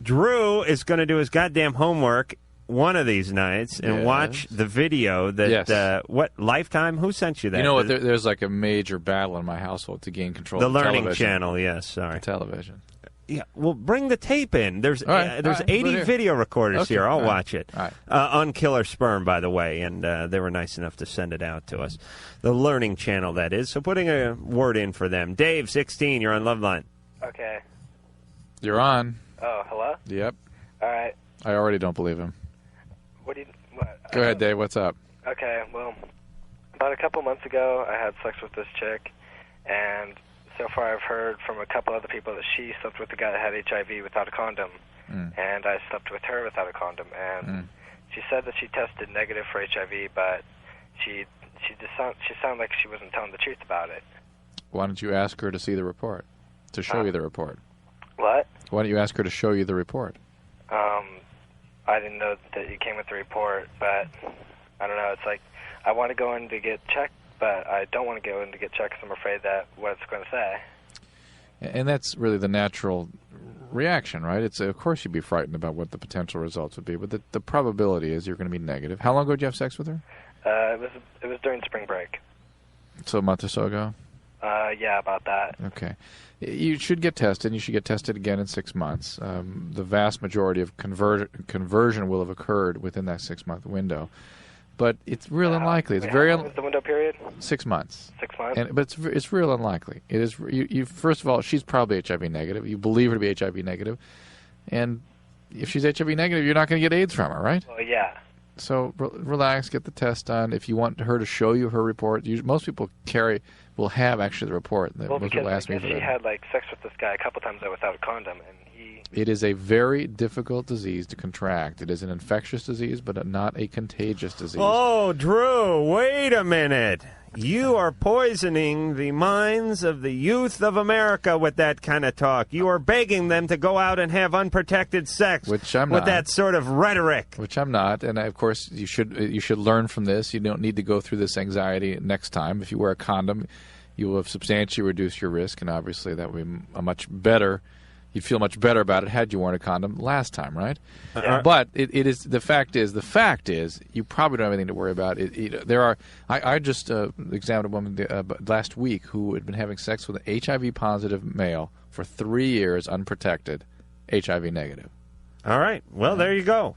Drew is going to do his goddamn homework one of these nights and watch the video that, what, Lifetime? Who sent you that? You know what, there's like a major battle in my household to gain control of the Learning television. Channel, yes, sorry. Television. Yeah, well, bring the tape in. There's 80 here. video recorders here. I'll watch it. All right. On Killer Sperm, by the way, and they were nice enough to send it out to us. The Learning Channel, that is. So putting a word in for them. Dave, 16, you're on Loveline. Okay. You're on. Oh, hello? Yep. All right. I already don't believe him. What? Go ahead, Dave. What's up? Okay, well, about a couple months ago, I had sex with this chick, and so far I've heard from a couple other people that she slept with a guy that had HIV without a condom, and I slept with her without a condom, and she said that she tested negative for HIV, but she sounded like she wasn't telling the truth about it. Why don't you ask her to see the report, to show you the report? What? Why don't you ask her to show you the report? I didn't know that you came with the report, but I don't know. It's like I want to go in to get checked, but I don't want to go in to get checked because I'm afraid that what it's going to say. And that's really the natural reaction, right? It's of course you'd be frightened about what the potential results would be, but the probability is you're going to be negative. How long ago did you have sex with her? It was during spring break. So a month or so ago? Yeah, about that. Okay. You should get tested. You should get tested again in 6 months. The vast majority of conversion will have occurred within that 6-month window. But it's real unlikely. It's very What was the window period? 6 months. 6 months? But it's real unlikely. It is. You first of all, she's probably HIV negative. You believe her to be HIV negative. And if she's HIV negative, you're not going to get AIDS from her, right? Well, yeah. So relax, get the test done. If you want her to show you her report, most people will have actually the report. Well, most because people ask me for she that. had like sex with this guy a couple times without a condom, and he. It is a very difficult disease to contract. It is an infectious disease, but not a contagious disease. Oh, Drew, wait a minute. You are poisoning the minds of the youth of America with that kind of talk. You are begging them to go out and have unprotected sex, which I'm with not. that sort of rhetoric. Which I'm not, and of course you should learn from this. You don't need to go through this anxiety next time. If you wear a condom, you will have substantially reduced your risk, and obviously that would be a much better. You'd feel much better about it had you worn a condom last time, right? But it is the fact is you probably don't have anything to worry about. I just examined a woman last week who had been having sex with an HIV positive male for 3 years unprotected, HIV negative. All right. Well, there you go.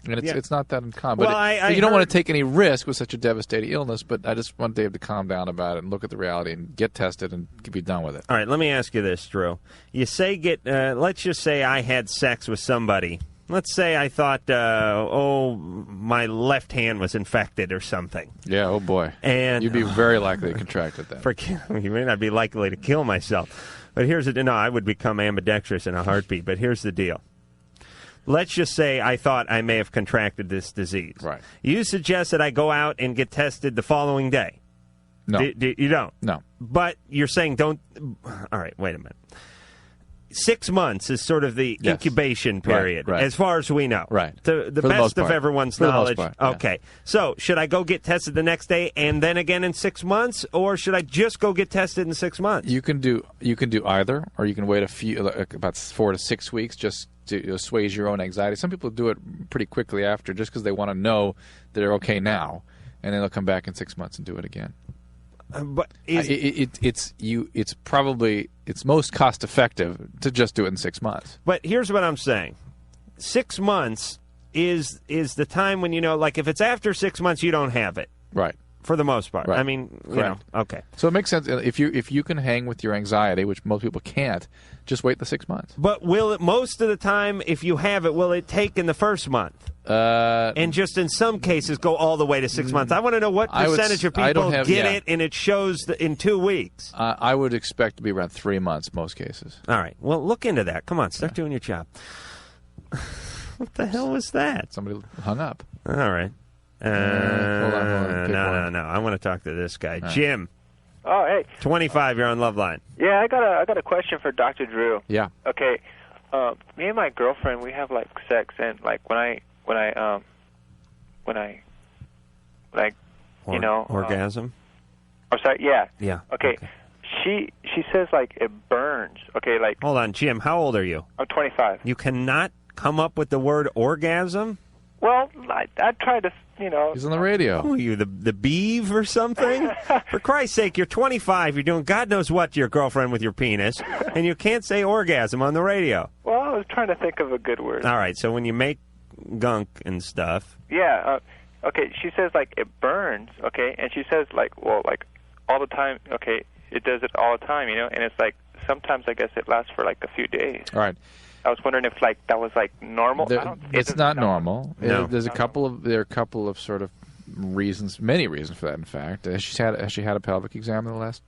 And Yeah. it's not that uncommon. Well, But you don't want to take any risk with such a devastating illness, but I just want Dave to calm down about it and look at the reality and get tested and be done with it. All right, let me ask you this, Drew. You say let's just say I had sex with somebody. Let's say I thought, my left hand was infected or something. Yeah, oh boy. And you'd be very likely to contract it then. You may not be likely to kill myself. But I would become ambidextrous in a heartbeat. But here's the deal. Let's just say I thought I may have contracted this disease. Right. You suggest that I go out and get tested the following day. No. You don't? No. But you're saying don't... All right, wait a minute. 6 months is sort of the incubation period, right. as far as we know. Right. The For the best most of part. everyone's For the most knowledge. part, yeah. Okay. So, should I go get tested the next day and then again in 6 months, or should I just go get tested in 6 months? You can do either, or you can wait about 4 to 6 weeks just to assuage your own anxiety. Some people do it pretty quickly after, just because they want to know that they're okay now, and then they'll come back in 6 months and do it again. But it's most cost effective to just do it in 6 months. But here's what I'm saying: 6 months is the time when like if it's after 6 months, you don't have it, right? For the most part. Right. I mean, Correct. okay. So it makes sense if you can hang with your anxiety, which most people can't. Just wait the 6 months. But will it most of the time, if you have it, will it take in the first month? And just in some cases go all the way to 6 months. I want to know what percentage of people get it, and it shows in 2 weeks. I would expect to be around 3 months most cases. All right. Well, look into that. Come on, start doing your job. What the hell was that? Somebody hung up. All right. Hold on. No. I want to talk to this guy, Jim. Oh, hey. 25. You're on Loveline. Yeah, I got a question for Dr. Drew. Yeah. Okay. Me and my girlfriend, we have sex, and when I orgasm. I'm sorry. Yeah. Yeah. Okay. She says it burns. Okay. Hold on, Jim. How old are you? I'm 25. You cannot come up with the word orgasm. Well, I tried to, He's on the radio. Who are you, the beeve or something? For Christ's sake, you're 25. You're doing God knows what to your girlfriend with your penis, and you can't say orgasm on the radio. Well, I was trying to think of a good word. All right, so when you make gunk and stuff. Yeah. Okay. She says it burns. Okay, and she says all the time. Okay, it does it all the time. And it's sometimes I guess it lasts for a few days. All right. I was wondering if that was normal. It's not normal. No. There are a couple of sort of reasons, many reasons for that. In fact, has she had a pelvic exam in the last?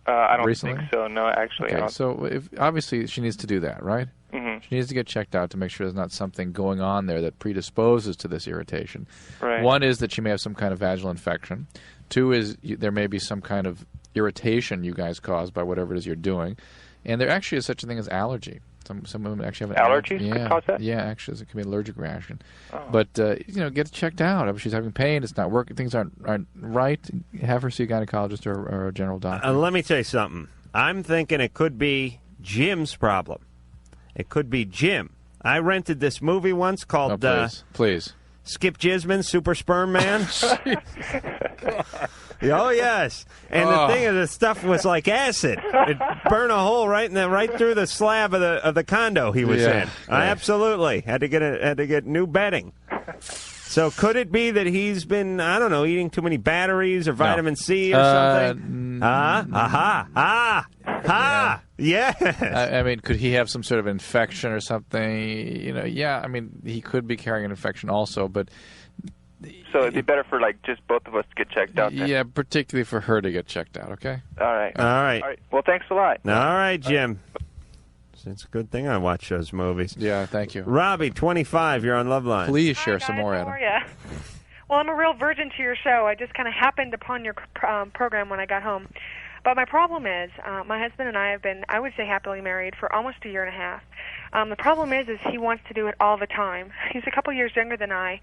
I don't recently? think so. No, actually. Okay, so obviously she needs to do that, right? Mm-hmm. She needs to get checked out to make sure there's not something going on there that predisposes to this irritation. Right. One is that she may have some kind of vaginal infection. Two is there may be some kind of irritation you guys cause by whatever it is you're doing. And there actually is such a thing as allergy. Some women actually have an allergy. Allergies could cause that? Yeah, actually, it can be an allergic reaction. Oh. But get it checked out. If she's having pain, it's not working, things aren't right, have her see a gynecologist or a general doctor. Let me tell you something. I'm thinking it could be Jim's problem. It could be Jim. I rented this movie once called please. Skip Jisman, Super Sperm Man. Oh yes, and the thing is, the stuff was like acid. It burned a hole right through the slab of the condo he was in. I absolutely had to get new bedding. So could it be that he's been, I don't know, eating too many batteries or vitamin C or something? Yeah. I mean, could he have some sort of infection or something? Yeah. I mean, he could be carrying an infection also, but. So it'd be better for just both of us to get checked out then. Yeah, particularly for her to get checked out. Okay. All right. All right. Well, thanks a lot. All right, Jim. It's a good thing I watch those movies. Yeah, thank you. Robbie, 25, you're on Loveline. Please share some more, Adam. How are ya? Well, I'm a real virgin to your show. I just kind of happened upon your program when I got home. But my problem is, my husband and I have been, I would say, happily married for almost a year and a half. The problem is he wants to do it all the time. He's a couple years younger than I.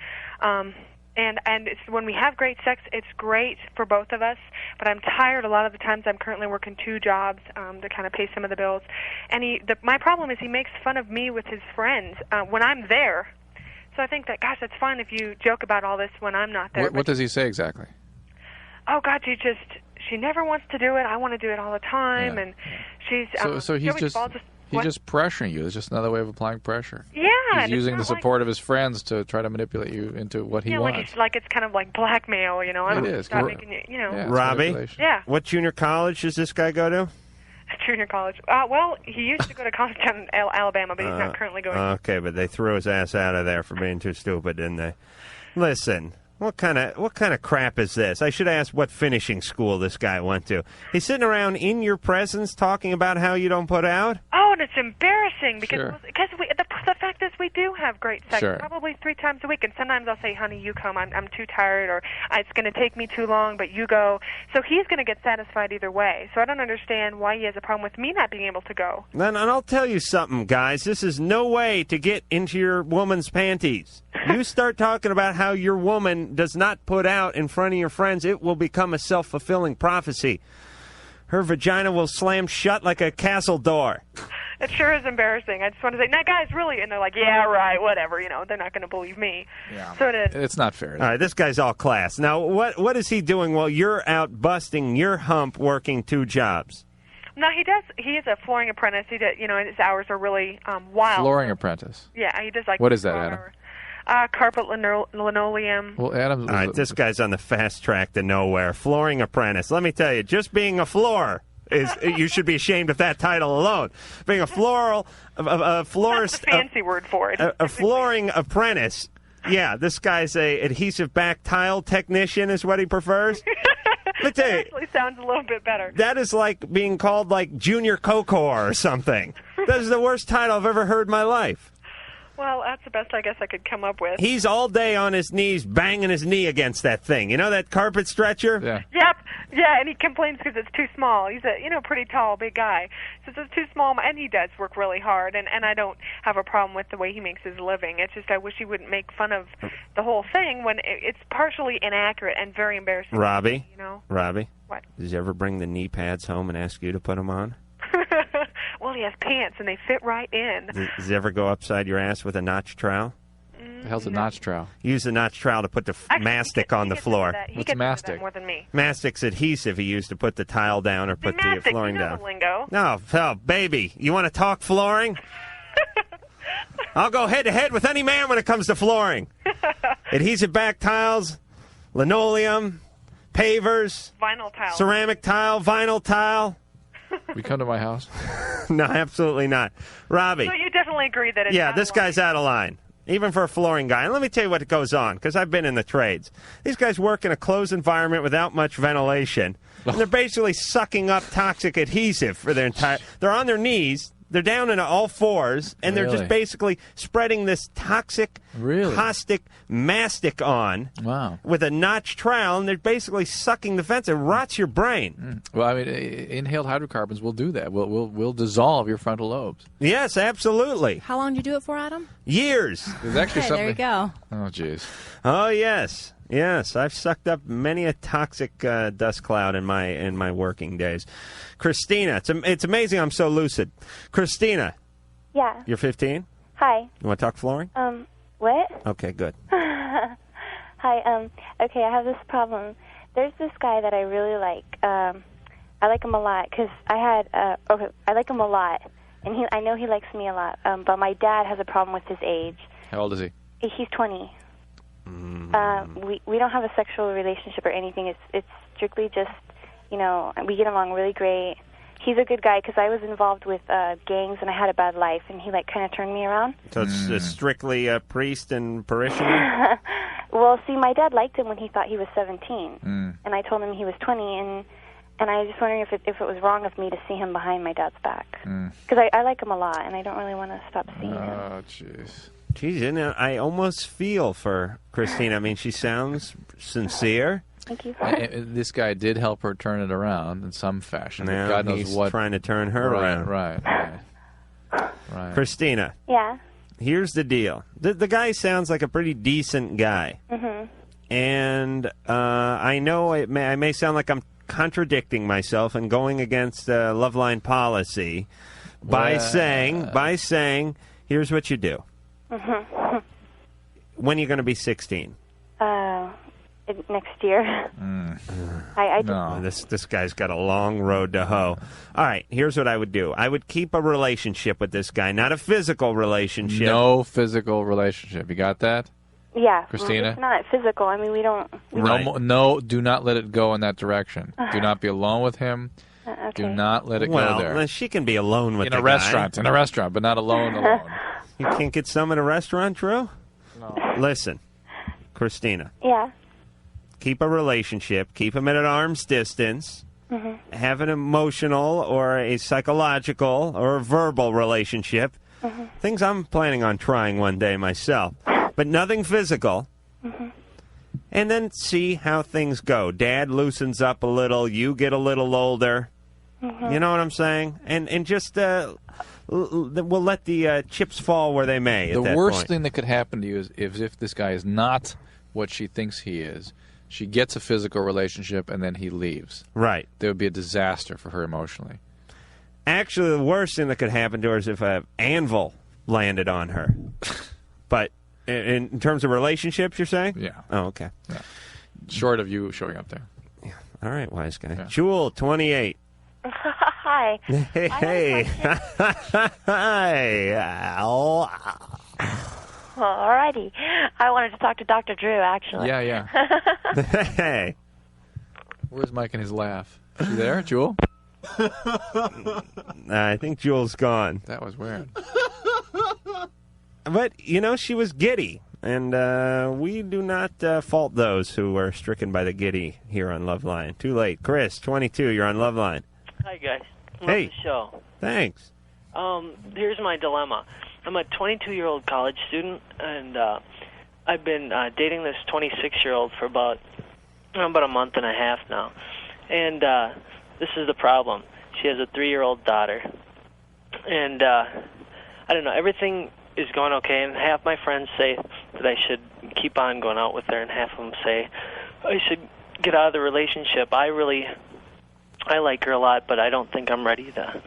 And it's, when we have great sex, it's great for both of us. But I'm tired a lot of the times. I'm currently working 2 jobs to kind of pay some of the bills. And my problem is he makes fun of me with his friends when I'm there. So I think that, gosh, that's fine if you joke about all this when I'm not there. What does he say exactly? Oh, God, she never wants to do it. I want to do it all the time. And she's... So he's just pressuring you. It's just another way of applying pressure. Yeah, not. He's using the It's not support of his friends to try to manipulate you into what he yeah, wants. like it's kind of like blackmail, you know. I don't It is. stop making you know. Yeah, it's Robbie, manipulation. Yeah. what junior college does this guy go to? Junior college. Well, he used to go to college down in Alabama, but he's not currently going. Okay, but they threw his ass out of there for being too stupid, didn't they? Listen, what kind of crap is this? I should ask what finishing school this guy went to. He's sitting around in your presence talking about how you don't put out? Oh, and it's embarrassing because Sure. the fact is we do have great sex, Sure. probably 3 times a week, and sometimes I'll say, "Honey, you come. I'm too tired," or "It's going to take me too long, but you go." So he's going to get satisfied either way. So I don't understand why he has a problem with me not being able to go. And I'll tell you something, guys. This is no way to get into your woman's panties. You start talking about how your woman does not put out in front of your friends, it will become a self-fulfilling prophecy. Her vagina will slam shut like a castle door. It sure is embarrassing. I just want to say, "Now, guys, really," and they're like, "Yeah, right, whatever." You know, they're not going to believe me. Yeah. So it is. It's not fair. All right, this guy's all class. Now, what is he doing while you're out busting your hump working 2 jobs? No, he does. He is a flooring apprentice. He does, you know, and his hours are really wild. Flooring apprentice. Yeah, he does like. What is that, Adam? Carpet, linoleum. Well, Adam's. All right, this guy's on the fast track to nowhere. Flooring apprentice. Let me tell you, just being a floor is you should be ashamed of that title alone. Being a florist, That's the fancy word for it. a flooring apprentice. Yeah, this guy's a adhesive back tile technician is what he prefers. Let me tell you, Actually, sounds a little bit better. that is like being called like junior Cocor or something. That is the worst title I've ever heard in my life. Well, that's the best I guess I could come up with. He's all day on his knees banging his knee against that thing. You know that carpet stretcher? Yeah. Yep. Yeah, and he complains because it's too small. He's a pretty tall, big guy. So it's too small, and he does work really hard. And I don't have a problem with the way he makes his living. It's just I wish he wouldn't make fun of the whole thing when it's partially inaccurate and very embarrassing. Robbie? You know. Robbie? What? Did you ever bring the knee pads home and ask you to put them on? Well, he has pants, and they fit right in. Does he ever go upside your ass with a notch trowel? The hell's a notch trowel? Use the notch trowel to put the mastic on the floor. He gets into that more than me. Mastic's adhesive he used to put the tile down or put the Mastic, flooring you know down. the lingo. No, oh, baby, you want to talk flooring? I'll go head to head with any man when it comes to flooring. Adhesive back tiles, linoleum, pavers, Vinyl tile. ceramic tile, vinyl tile. We come to my house? No, absolutely not. Robbie. So you definitely agree that it's Yeah, not this guy's out of line, even for a flooring guy. And let me tell you what goes on, because I've been in the trades. These guys work in a closed environment without much ventilation, and they're basically sucking up toxic adhesive for their entire... They're on their knees, they're down in all fours, and they're Really? just basically spreading this toxic, caustic mastic on with a notch trowel, and they're basically sucking the fence. It rots your brain. Well, I mean, inhaled hydrocarbons will do that. We'll dissolve your frontal lobes. Yes, absolutely. How long did you do it for, Adam? Years. There's actually Okay, something. there you go. Oh, jeez. Oh yes, yes. I've sucked up many a toxic dust cloud in my working days. Christina, it's amazing I'm so lucid. Christina, Yeah. you're 15. Hi. You want to talk flooring? What? Okay, good. Hi. Okay, I have this problem. There's this guy that I really like. I like him a lot because I like him a lot, and I know he likes me a lot. But my dad has a problem with his age. How old is he? He's 20. We don't have a sexual relationship or anything. It's strictly just, we get along really great. He's a good guy because I was involved with gangs and I had a bad life, and he kind of turned me around. So it's strictly a priest and parishioner? Well, see, my dad liked him when he thought he was 17, and I told him he was 20, and I was just wondering if it was wrong of me to see him behind my dad's back. Because I like him a lot, and I don't really want to stop seeing him. Oh, jeez. Geez, I almost feel for Christina. I mean, she sounds sincere. Thank you. This guy did help her turn it around in some fashion. Now God knows he's what. trying to turn her around. Right. Christina. Yeah. Here's the deal. The guy sounds like a pretty decent guy. Mm-hmm. And I know I may sound like I'm contradicting myself and going against Loveline policy by saying, here's what you do. Mm-hmm. When are you going to be 16? next year. I just, No, this guy's got a long road to hoe. All right, here's what I would do. I would keep a relationship with this guy, not a physical relationship. No physical relationship. You got that? yeah. Christina? Well, it's not physical. I mean, we don't. No, do not let it go in that direction. Do not be alone with him. Okay. Do not let it Well, go there. she can be alone with In the a restaurant, but not alone. You can't get some in a restaurant, Drew? No. Listen, Christina. Yeah. Keep a relationship. Keep him at an arm's distance. Mm-hmm. Have an emotional or a psychological or a verbal relationship. Mm-hmm. Things I'm planning on trying one day myself. But nothing physical. Mm-hmm. And then see how things go. Dad loosens up a little. You get a little older. Mm-hmm. You know what I'm saying? And just we'll let the chips fall where they may. The at that worst point. thing that could happen to you is if this guy is not what she thinks he is. She gets a physical relationship and then he leaves. Right. That would be a disaster for her emotionally. Actually, the worst thing that could happen to her is if an anvil landed on her. But in terms of relationships, you're saying? Yeah. Oh, okay. Yeah. Short of you showing up there. Yeah. All right, wise guy. Yeah. Jewel, 28. Hi. Hey. Hi. Alrighty. I wanted to talk to Dr. Drew, actually. Yeah. Hey. Where's Mike and his laugh? Is she there, Jewel? I think Jewel's gone. That was weird. But, she was giddy. And we do not fault those who are stricken by the giddy here on Loveline. Too late. Chris, 22, you're on Loveline. Hi, guys. Love Hey. the show. Thanks. Here's my dilemma. I'm a 22-year-old college student, and I've been dating this 26-year-old for about a month and a half now. And this is the problem. She has a 3-year-old daughter. And I don't know, everything is going okay, and half my friends say that I should keep on going out with her, and half of them say I should get out of the relationship. I like her a lot, but I don't think I'm ready to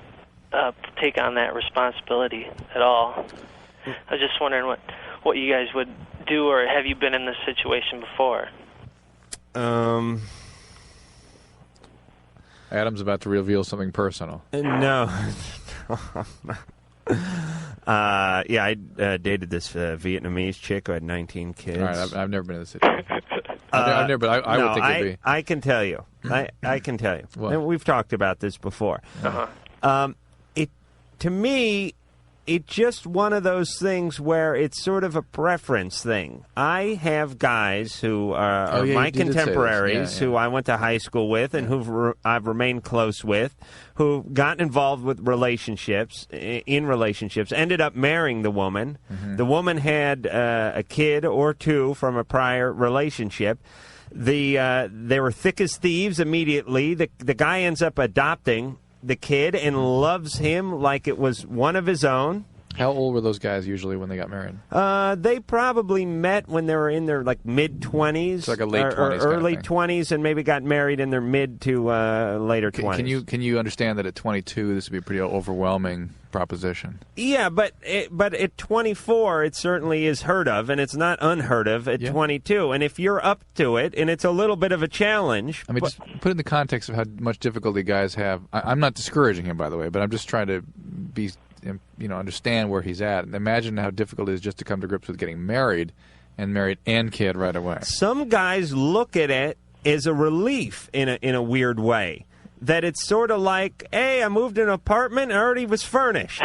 take on that responsibility at all. I was just wondering what you guys would do, or have you been in this situation before? Adam's about to reveal something personal. No. I dated this Vietnamese chick who had 19 kids. All right, I've never been in this situation. I've never, but I would think it'd be. I can tell you. I can tell you. What? And we've talked about this before. To me, it's just one of those things where it's sort of a preference thing. I have guys who are my contemporaries who I went to high school with and who I've remained close with, who got involved with relationships, ended up marrying the woman. Mm-hmm. The woman had a kid or two from a prior relationship. They were thick as thieves immediately. The guy ends up adopting the kid and loves him like it was one of his own. How old were those guys usually when they got married? They probably met when they were in their mid-20s, like a late 20s, or early 20s, and maybe got married in their mid to later 20s. Can you understand that at 22 this would be a pretty overwhelming proposition? Yeah, but at 24 it certainly is heard of, and it's not unheard of at 22. And if you're up to it, and it's a little bit of a challenge. I mean, just put it in the context of how much difficulty guys have. I'm not discouraging him, by the way, but I'm just trying to be. Understand where he's at. And imagine how difficult it is just to come to grips with getting married and kid right away. Some guys look at it as a relief in a weird way. That it's sort of like, hey, I moved in an apartment, and already was furnished.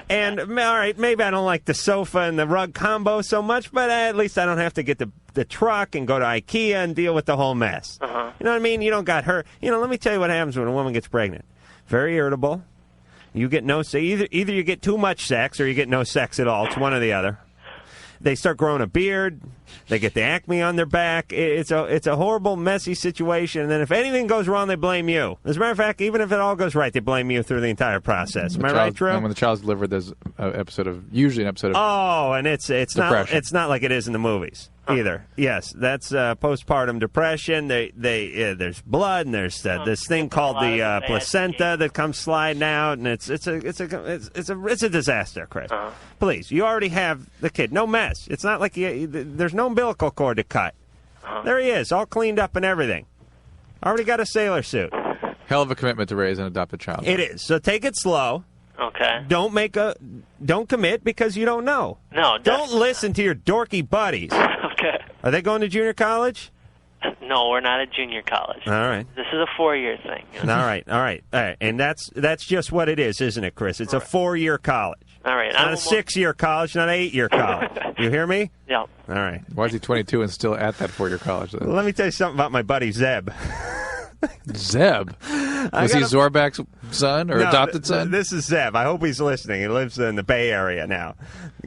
And, all right, maybe I don't like the sofa and the rug combo so much, but at least I don't have to get the truck and go to IKEA and deal with the whole mess. Uh-huh. You know what I mean? You don't got her. Let me tell you what happens when a woman gets pregnant. Very irritable. You get either you get too much sex or you get no sex at all. It's one or the other. They start growing a beard. They get the acne on their back. It's a horrible, messy situation. And then if anything goes wrong, they blame you. As a matter of fact, even if it all goes right, they blame you through the entire process. Am I right, Drew? And when the child's delivered, there's usually an episode of and it's depression. It's not like it is in the movies either. Yes, that's postpartum depression. There's blood, and there's this thing called the placenta that comes sliding out, and it's a disaster, Chris. Please, you already have the kid. No mess. It's not like there's no umbilical cord to cut. There he is, all cleaned up and everything. Already got a sailor suit. Hell of a commitment to raise and adopt a child. It is. So take it slow. Okay. Don't commit because you don't know. No. Don't listen to your dorky buddies. Okay. Are they going to junior college? No, we're not at junior college. All right. This is a 4-year thing. All right. And that's just what it is, isn't it, Chris? It's a 4-year college. All right. It's not a 6-year college, not an 8-year college. You hear me? Yeah. All right. Why is he 22 and still at that 4-year college? Then? Let me tell you something about my buddy Zeb. Zeb? Was he Zorbak's son or adopted son? This is Zeb. I hope he's listening. He lives in the Bay Area now.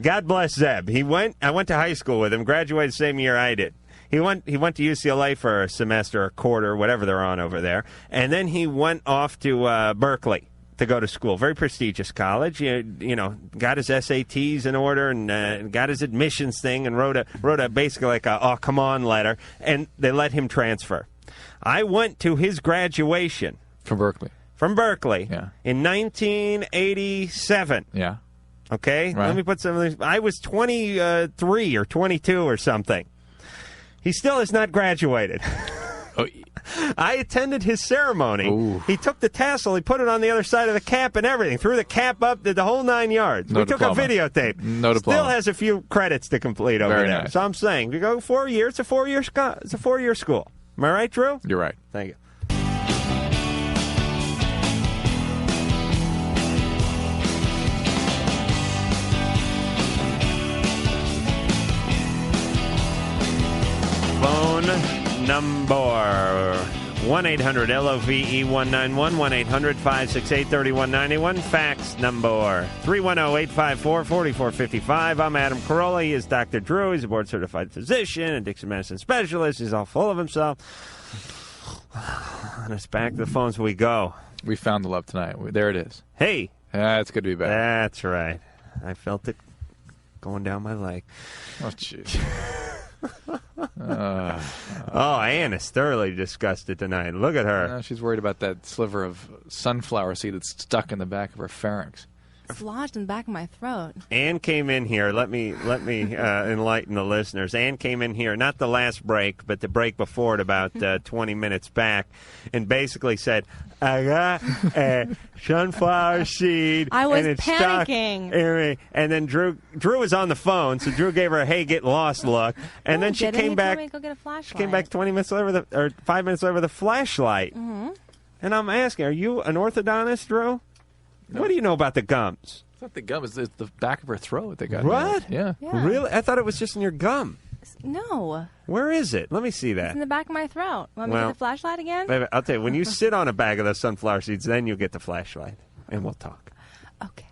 God bless Zeb. I went to high school with him, graduated the same year I did. He went to UCLA for a semester, a quarter, whatever they're on over there, and then he went off to Berkeley to go to school. Very prestigious college. You know, got his SATs in order and got his admissions thing and wrote a basically like a "oh come on" letter, and they let him transfer. I went to his graduation from Berkeley. Yeah. In 1987. Yeah. Okay. Right. Let me put some of these. I was 23 or 22 or something. He still has not graduated. I attended his ceremony. Ooh. He took the tassel, he put it on the other side of the cap and everything, threw the cap up, did the whole 9 yards. No we diploma. took a videotape. No diploma. Still has a few credits to complete over Very there. nice. So I'm saying, we go 4 years. It's a 4-year school. Am I right, Drew? You're right. Thank you. Phone number 1-800-LOVE-191, 1-800-568-3191. Fax number 310-854-4455. I'm Adam Carolla. He is Dr. Drew. He's a board-certified physician and Dixon medicine specialist. He's all full of himself. And it's back to the phones we go. We found the love tonight. There it is. Hey. It's good to be back. That's right. I felt it going down my leg. Oh, jeez. Ann is thoroughly disgusted tonight. Look at her. She's worried about that sliver of sunflower seed that's stuck in the back of her pharynx. It's lodged in the back of my throat. Ann came in here. Let me enlighten the listeners. Ann came in here, not the last break, but the break before it, about 20 minutes back, and basically said, "I got a sunflower seed." I was and it's panicking. Stuck in me." And then Drew was on the phone, so Drew gave her a "hey, get lost" look, and then she came back. Go get a flashlight. She came back 20 minutes later, or 5 minutes later, with a flashlight. Mm-hmm. And I'm asking, are you an orthodontist, Drew? No. What do you know about the gums? It's not the gum. It's the back of her throat they got. What? Yeah. Really? I thought it was just in your gum. No. Where is it? Let me see that. It's in the back of my throat. Want me to get the flashlight again? Baby, I'll tell you, when you sit on a bag of those sunflower seeds, then you'll get the flashlight, and we'll talk. Okay.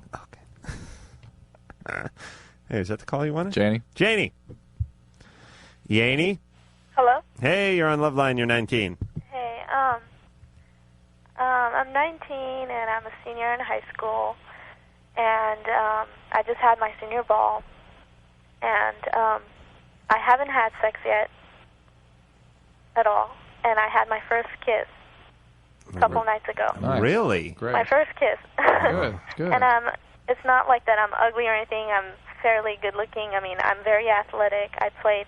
Hey, is that the call you wanted? Janie. Yaney? Hello? Hey, you're on Loveline. You're 19. Hey, I'm 19 and I'm a senior in high school, and I just had my senior ball, and I haven't had sex yet at all, and I had my first kiss a couple nights ago. Nice. Really? Great. My first kiss. Good. And it's not like that I'm ugly or anything. I'm fairly good looking. I mean, I'm very athletic. I played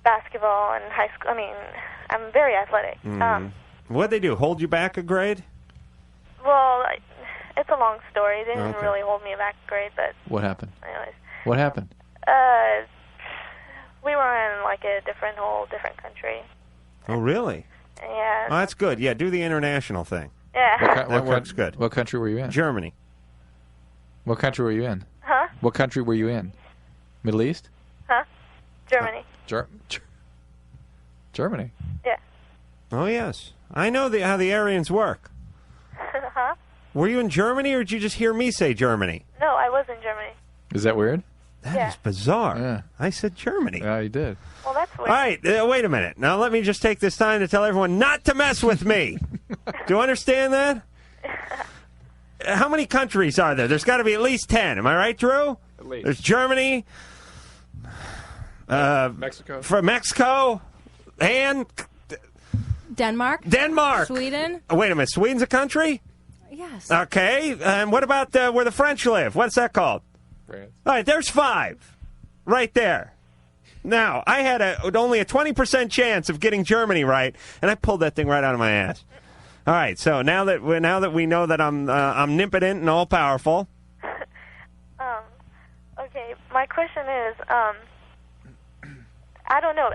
basketball in high school. I mean, I'm very athletic. What'd they do? Hold you back a grade? Well, it's a long story. They didn't Okay. really hold me back a grade, but What happened? anyways. What happened? We were in like a whole different country. Oh, really? Yeah. Oh, that's good. Yeah, do the international thing. Yeah. That works good. What country were you in? Germany. What country were you in? Huh? What country were you in? Middle East? Huh? Germany. Germany. Yeah. Oh, yes. I know how the Aryans work. Huh? Were you in Germany, or did you just hear me say Germany? No, I was in Germany. Is that weird? That is bizarre. Yeah. I said Germany. Yeah, you did. Well, that's weird. All right, wait a minute. Now, let me just take this time to tell everyone not to mess with me. Do you understand that? How many countries are there? There's got to be at least 10. Am I right, Drew? At least. There's Germany. Mexico. From Mexico. And Denmark. Sweden. Oh, wait a minute. Sweden's a country? Yes. Okay. And what about where the French live? What's that called? France. All right, there's 5. Right there. Now, I had only a 20% chance of getting Germany right, and I pulled that thing right out of my ass. All right, so now that we know that I'm omnipotent and all powerful. Okay, my question is, I don't know.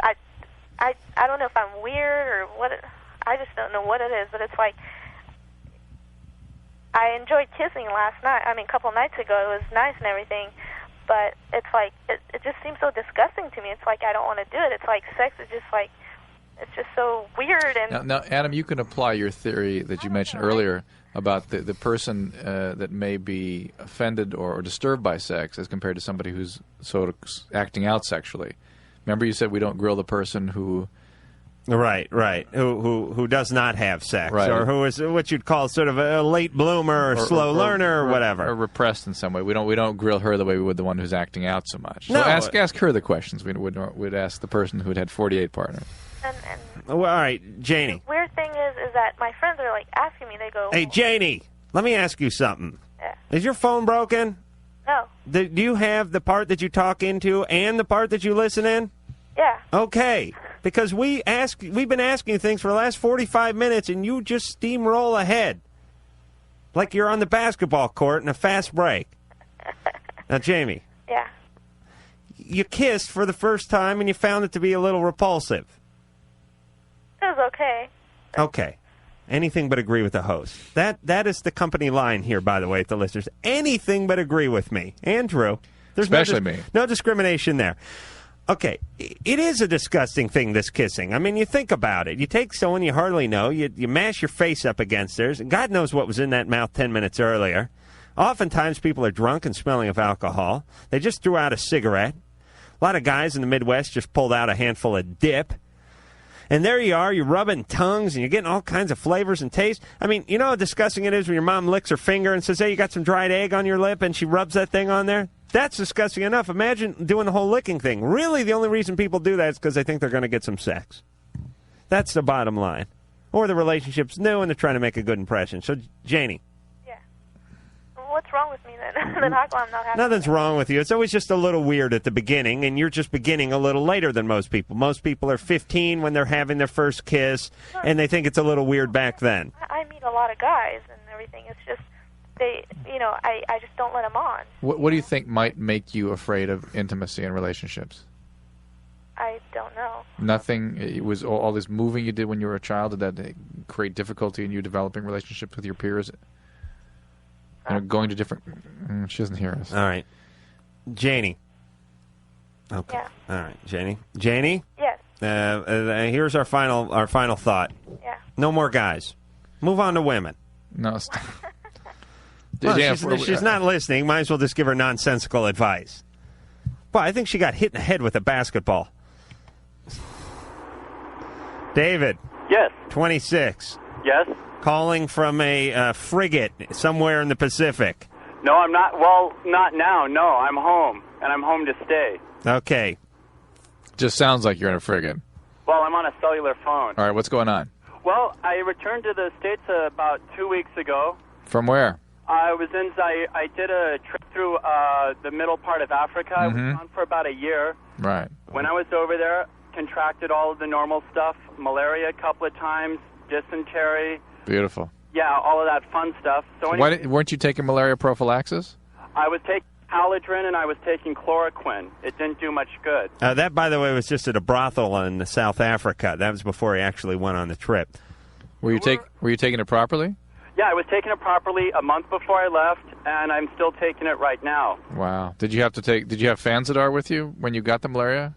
I don't know if I'm weird or what. I just don't know what it is, but it's like I enjoyed kissing last night. I mean, a couple nights ago, it was nice and everything, but it's like it just seems so disgusting to me. It's like I don't want to do it. It's like sex is just like it's just so weird. And now, Adam, you can apply your theory that you mentioned earlier about the person that may be offended or disturbed by sex as compared to somebody who's sort of acting out sexually. Remember, you said we don't grill the person who. Right. Who does not have sex, right. Or who is what you'd call sort of a late bloomer or slow learner or whatever, or repressed in some way. We don't grill her the way we would the one who's acting out so much. No. So ask her the questions we'd ask the person who'd had 48 partners. Well, all right, Janie. The weird thing is that my friends are like asking me. They go, Hey, Janie, let me ask you something. Yeah. Is your phone broken? No. Do you have the part that you talk into and the part that you listen in? Yeah. Okay. Because we've been asking you things for the last 45 minutes, and you just steamroll ahead. Like you're on the basketball court in a fast break. Now, Jamie. Yeah. You kissed for the first time, and you found it to be a little repulsive. It was okay. Okay. Anything but agree with the host. That is the company line here, by the way, to listeners. Anything but agree with me. Andrew. There's Especially me. No discrimination there. Okay, it is a disgusting thing, this kissing. I mean, you think about it. You take someone you hardly know, you mash your face up against theirs, and God knows what was in that mouth 10 minutes earlier. Oftentimes, people are drunk and smelling of alcohol. They just threw out a cigarette. A lot of guys in the Midwest just pulled out a handful of dip. And there you are, you're rubbing tongues, and you're getting all kinds of flavors and tastes. I mean, you know how disgusting it is when your mom licks her finger and says, hey, you got some dried egg on your lip, and she rubs that thing on there? That's disgusting enough. Imagine doing the whole licking thing. Really, the only reason people do that is because they think they're going to get some sex. That's the bottom line. Or the relationship's new and they're trying to make a good impression. So, Janie. Yeah. What's wrong with me then? Then how come I'm not having Nothing's wrong with you. It's always just a little weird at the beginning, and you're just beginning a little later than most people. Most people are 15 when they're having their first kiss, and they think it's a little weird back then. I meet a lot of guys and everything. It's just I just don't let them on. What do you think might make you afraid of intimacy in relationships? I don't know. Nothing. It was all this moving you did when you were a child. Did that create difficulty in you developing relationships with your peers? Going to different. She doesn't hear us. All right, Janie. Okay. Yeah. All right, Janie. Janie. Yes. Here's our final thought. Yeah. No more guys. Move on to women. No. Stop. Well, she's not listening. Might as well just give her nonsensical advice. Well, I think she got hit in the head with a basketball. David. Yes. 26. Yes. Calling from a frigate somewhere in the Pacific. No, I'm not. Well, not now. No, I'm home, and I'm home to stay. Okay. Just sounds like you're in a frigate. Well, I'm on a cellular phone. All right, what's going on? Well, I returned to the States about 2 weeks ago. From where? I was in Zaire. I did a trip through the middle part of Africa. I was gone for about a year. Right. When I was over there, contracted all of the normal stuff, malaria a couple of times, dysentery. Beautiful. Yeah, all of that fun stuff. So anyway, weren't you taking malaria prophylaxis? I was taking Halodrin and I was taking chloroquine. It didn't do much good. That, by the way, was just at a brothel in South Africa. That was before he actually went on the trip. Were you taking it properly? Yeah, I was taking it properly a month before I left, and I'm still taking it right now. Wow. Did you have Fanzidar with you when you got the malaria?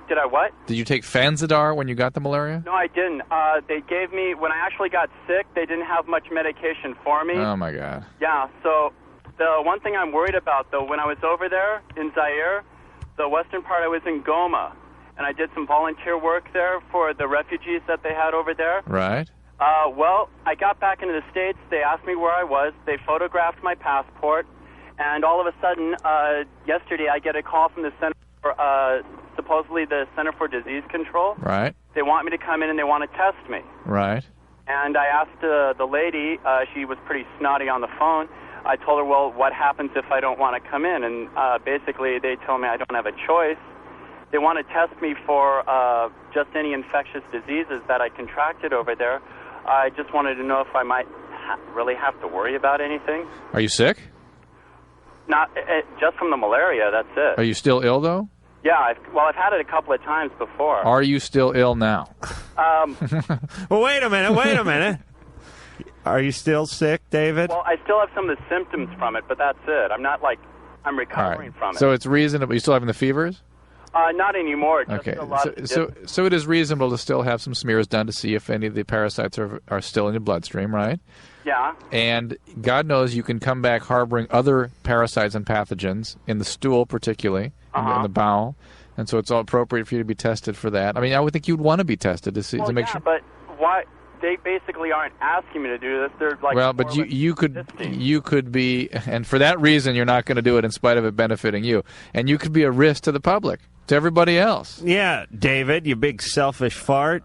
Did I what? Did you take Fanzidar when you got the malaria? No, I didn't. They gave me, when I actually got sick, they didn't have much medication for me. Oh, my God. Yeah, so the one thing I'm worried about, though, when I was over there in Zaire, the western part, I was in Goma, and I did some volunteer work there for the refugees that they had over there. Right. Well, I got back into the States. They asked me where I was. They photographed my passport. And all of a sudden, yesterday, I get a call from the Center for, supposedly the Center for Disease Control. Right. They want me to come in and they want to test me. Right. And I asked the lady, she was pretty snotty on the phone. I told her, well, what happens if I don't want to come in? And basically, they told me I don't have a choice. they want to test me for just any infectious diseases that I contracted over there. I just wanted to know if I might really have to worry about anything. Are you sick? Not just from the malaria. That's it. Are you still ill, though? Yeah, I've had it a couple of times before. Are you still ill now? Well, wait a minute. Are you still sick, David? Well, I still have some of the symptoms from it, but that's it. I'm not I'm recovering from it. So it's reasonable. You still having the fevers? Not anymore. Just Okay. a lot of So it is reasonable to still have some smears done to see if any of the parasites are still in your bloodstream, right? Yeah. And God knows you can come back harboring other parasites and pathogens in the stool, particularly in the bowel, and so it's all appropriate for you to be tested for that. I mean, I would think you'd want to be tested to make sure. But why? They basically aren't asking me to do this. They're like. Well, but you could be, and for that reason, you're not going to do it in spite of it benefiting you, and you could be a risk to the public, to everybody else. Yeah, David, you big selfish fart.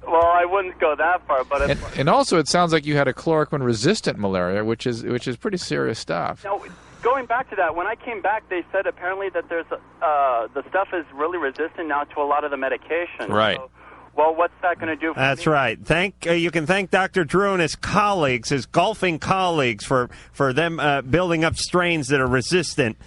Well, I wouldn't go that far, but and also it sounds like you had a chloroquine-resistant malaria, which is pretty serious stuff. Now, going back to that, when I came back, they said apparently that there's the stuff is really resistant now to a lot of the medication. Right. So, well, what's that going to do for me? That's right. You can thank Dr. Drew and his colleagues, his golfing colleagues, for them building up strains that are resistant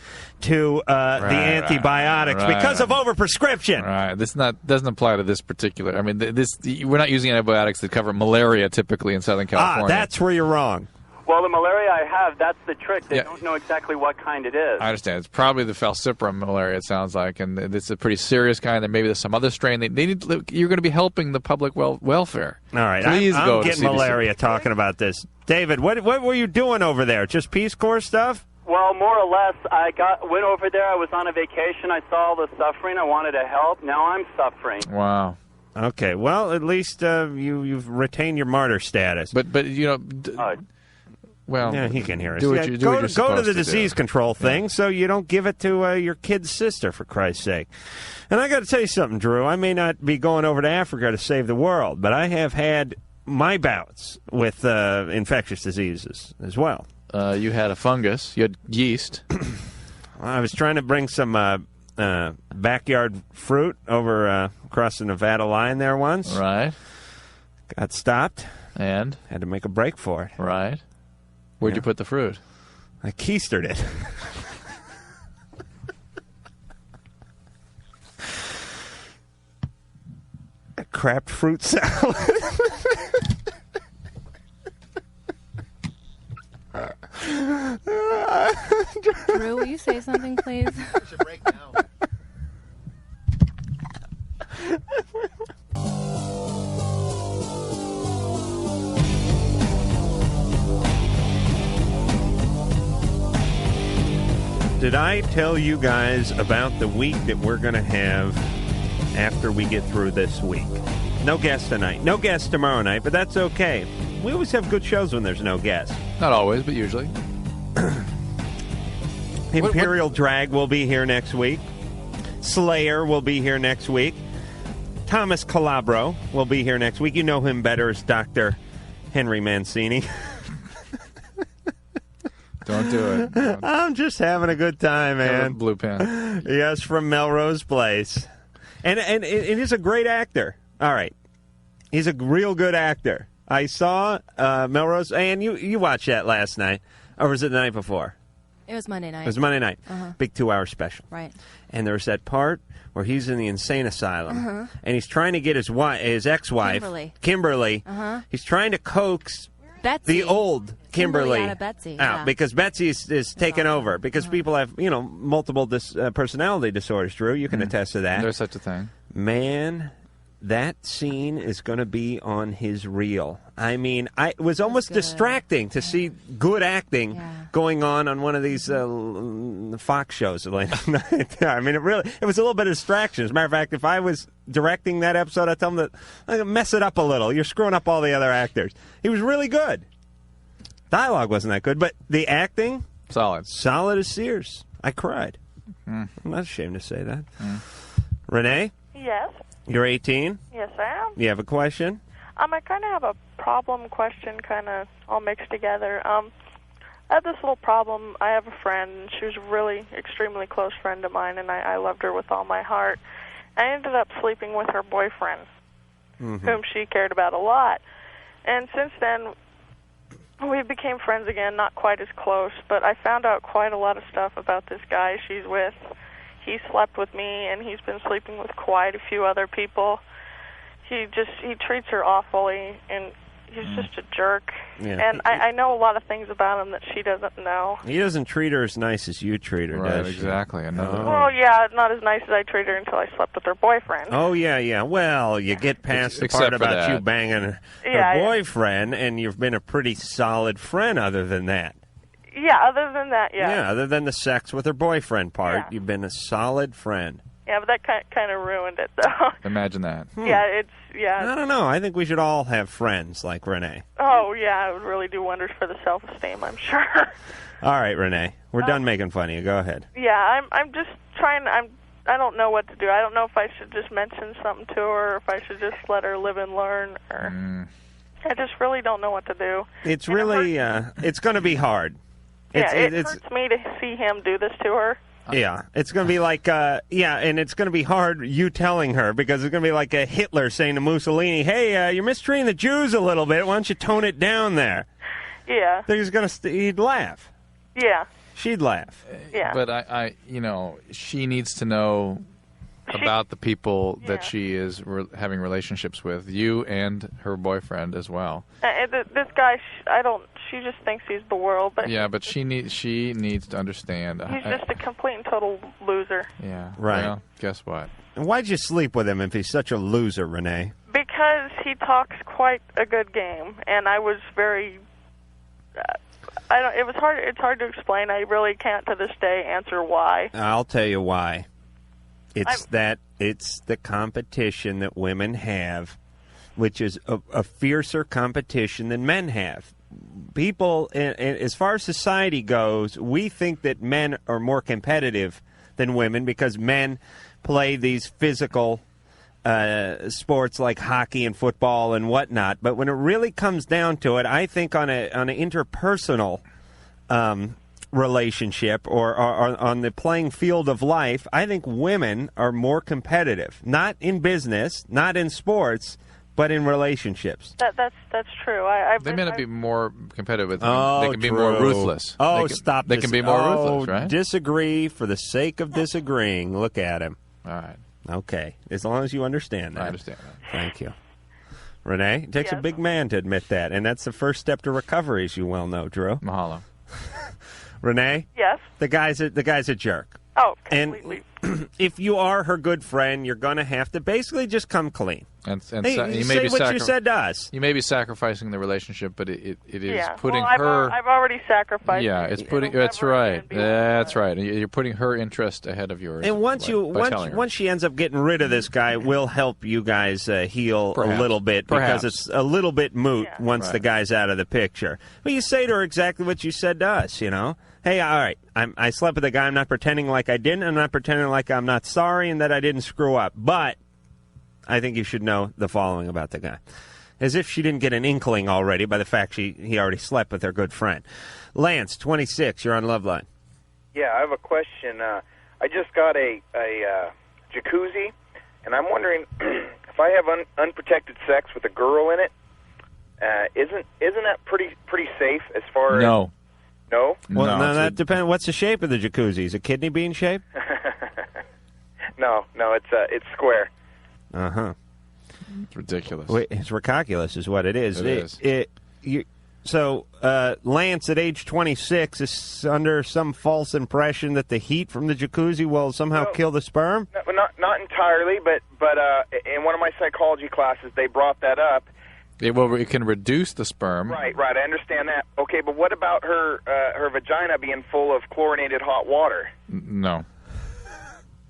to the antibiotics because of overprescription. Right. This doesn't apply to this particular. I mean, we're not using antibiotics that cover malaria typically in Southern California. That's where you're wrong. Well, the malaria I have, that's the trick. They don't know exactly what kind it is. I understand. It's probably the falciparum malaria, it sounds like, and it's a pretty serious kind. And maybe there's some other strain. You're going to be helping the public welfare. All right. Please go I'm to getting CDC. malaria talking about this. David, what were you doing over there? Just Peace Corps stuff? Well, more or less, I went over there. I was on a vacation. I saw all the suffering. I wanted to help. Now I'm suffering. Wow. Okay. Well, at least you've retained your martyr status. But you know. Well, yeah, he can hear us. Do what Go you're to the disease do. control thing so you don't give it to your kid's sister, for Christ's sake. And I got to tell you something, Drew. I may not be going over to Africa to save the world, but I have had my bouts with infectious diseases as well. You had a fungus. You had yeast. I was trying to bring some backyard fruit over across the Nevada line there once. Right. Got stopped. And? Had to make a break for it. Right. Where'd you put the fruit? I keistered it. A crap fruit salad. Drew, will you say something, please? We should break now. Did I tell you guys about the week that we're going to have after we get through this week? No guest tonight. No guest tomorrow night, but that's okay. We always have good shows when there's no guest. Not always, but usually. Imperial Drag will be here next week. Slayer will be here next week. Thomas Calabro will be here next week. You know him better as Dr. Henry Mancini. Don't do it. I'm just having a good time, man. Blue pen. Yes, from Melrose Place. And it is a great actor. All right. He's a real good actor. I saw Melrose, and you watched that last night, or was it the night before? It was Monday night. It was Monday night. Uh-huh. Big 2-hour special. Right. And there's that part where he's in the insane asylum, and he's trying to get his ex-wife, Kimberly. Uh-huh. He's trying to coax Betsy. the old Kimberly out of Betsy. out Yeah. because Betsy is taken over because people have multiple personality disorders. Drew, you can attest to that. There's such a thing. Man, that scene is going to be on his reel. I mean, it was almost distracting to see good acting going on one of these Fox shows late night. I mean, it was a little bit of distraction. As a matter of fact, if I was directing that episode, I'd tell him that I'm going to mess it up a little. You're screwing up all the other actors. He was really good. Dialogue wasn't that good, but the acting, solid as Sears. I cried. I'm not ashamed to say that. Renee? Yes. You're 18? Yes, I am. You have a question? I kind of have a problem question kind of all mixed together. I had this little problem. I have a friend, and she was a really extremely close friend of mine, and I loved her with all my heart. I ended up sleeping with her boyfriend, whom she cared about a lot. And since then, we became friends again, not quite as close, but I found out quite a lot of stuff about this guy she's with. He slept with me, and he's been sleeping with quite a few other people. He treats her awfully, and he's just a jerk. Yeah. And I know a lot of things about him that she doesn't know. He doesn't treat her as nice as you treat her, Right, does she? exactly. Well, yeah, not as nice as I treated her until I slept with her boyfriend. Oh, yeah. Well, you get past the Except part for about that. you banging her Yeah, yeah. boyfriend, and you've been a pretty solid friend other than that. Yeah, other than that, yeah. Yeah, other than the sex with her boyfriend part, Yeah. you've been a solid friend. Yeah, but that kind of ruined it, though. Imagine that. Yeah, I don't know. I think we should all have friends like Renee. Oh, yeah, it would really do wonders for the self-esteem, I'm sure. All right, Renee. We're done making fun of you. Go ahead. Yeah, I'm just trying. I don't know what to do. I don't know if I should just mention something to her, or if I should just let her live and learn. Or I just really don't know what to do. It's really, it's going to be hard. Yeah, it hurts me to see him do this to her. Yeah, it's going to be like, and it's going to be hard you telling her, because it's going to be like a Hitler saying to Mussolini, hey, you're mistreating the Jews a little bit. Why don't you tone it down there? Yeah. He's going to, he'd laugh. Yeah. She'd laugh. Yeah. But she needs to know about the people that she is having relationships with, you and her boyfriend as well. This guy, she just thinks he's the world. But Yeah, but she needs to understand. he's just a complete and total loser. Yeah. Right. Well, guess what? And why'd you sleep with him if he's such a loser, Renee? Because he talks quite a good game, and I was very. It was hard. It's hard to explain. I really can't to this day answer why. I'll tell you why. It's the competition that women have, which is a fiercer competition than men have. People, as far as society goes, we think that men are more competitive than women because men play these physical sports like hockey and football and whatnot. But when it really comes down to it, I think on an interpersonal relationship or on the playing field of life, I think women are more competitive. Not in business, not in sports, but in relationships. That's true. They may not be more competitive. Oh, they can be true. more ruthless. Oh, They can be more ruthless, right? Disagree for the sake of disagreeing. Look at him. All right. Okay. As long as you understand that. I understand that. Thank you. Renee, it takes a big man to admit that, and that's the first step to recovery, as you well know, Drew. Mahalo. Renee? Yes? The guy's a jerk. Oh, completely. And if you are her good friend, you're going to have to basically just come clean. And Hey, you say may be what you said to us. You may be sacrificing the relationship, but it is putting well, her. I've already sacrificed. Yeah, it's putting. That's right. That's right. You're putting her interest ahead of yours. And once she ends up getting rid of this guy, we'll help you guys heal Perhaps. a little bit Perhaps. because it's a little bit moot once Right. the guy's out of the picture. But you say to her exactly what you said to us. You know, hey, all right, I slept with a guy. I'm not pretending like I didn't. I'm not pretending like I'm not sorry and that I didn't screw up. But I think you should know the following about the guy. As if she didn't get an inkling already by the fact he already slept with her good friend. Lance, 26, you're on Loveline. Yeah, I have a question. I just got a jacuzzi, and I'm wondering if I have unprotected sex with a girl in it, isn't that pretty safe as far as... No. No? Well, no, that depends. What's the shape of the jacuzzi? Is it kidney bean shape? No, it's square. Uh-huh. It's ridiculous. Wait, it's ridiculous is what it is. It is. So Lance, at age 26, is under some false impression that the heat from the jacuzzi will somehow kill the sperm? No, not entirely, but in one of my psychology classes, they brought that up. It can reduce the sperm. Right, I understand that. Okay, but what about her vagina being full of chlorinated hot water? No.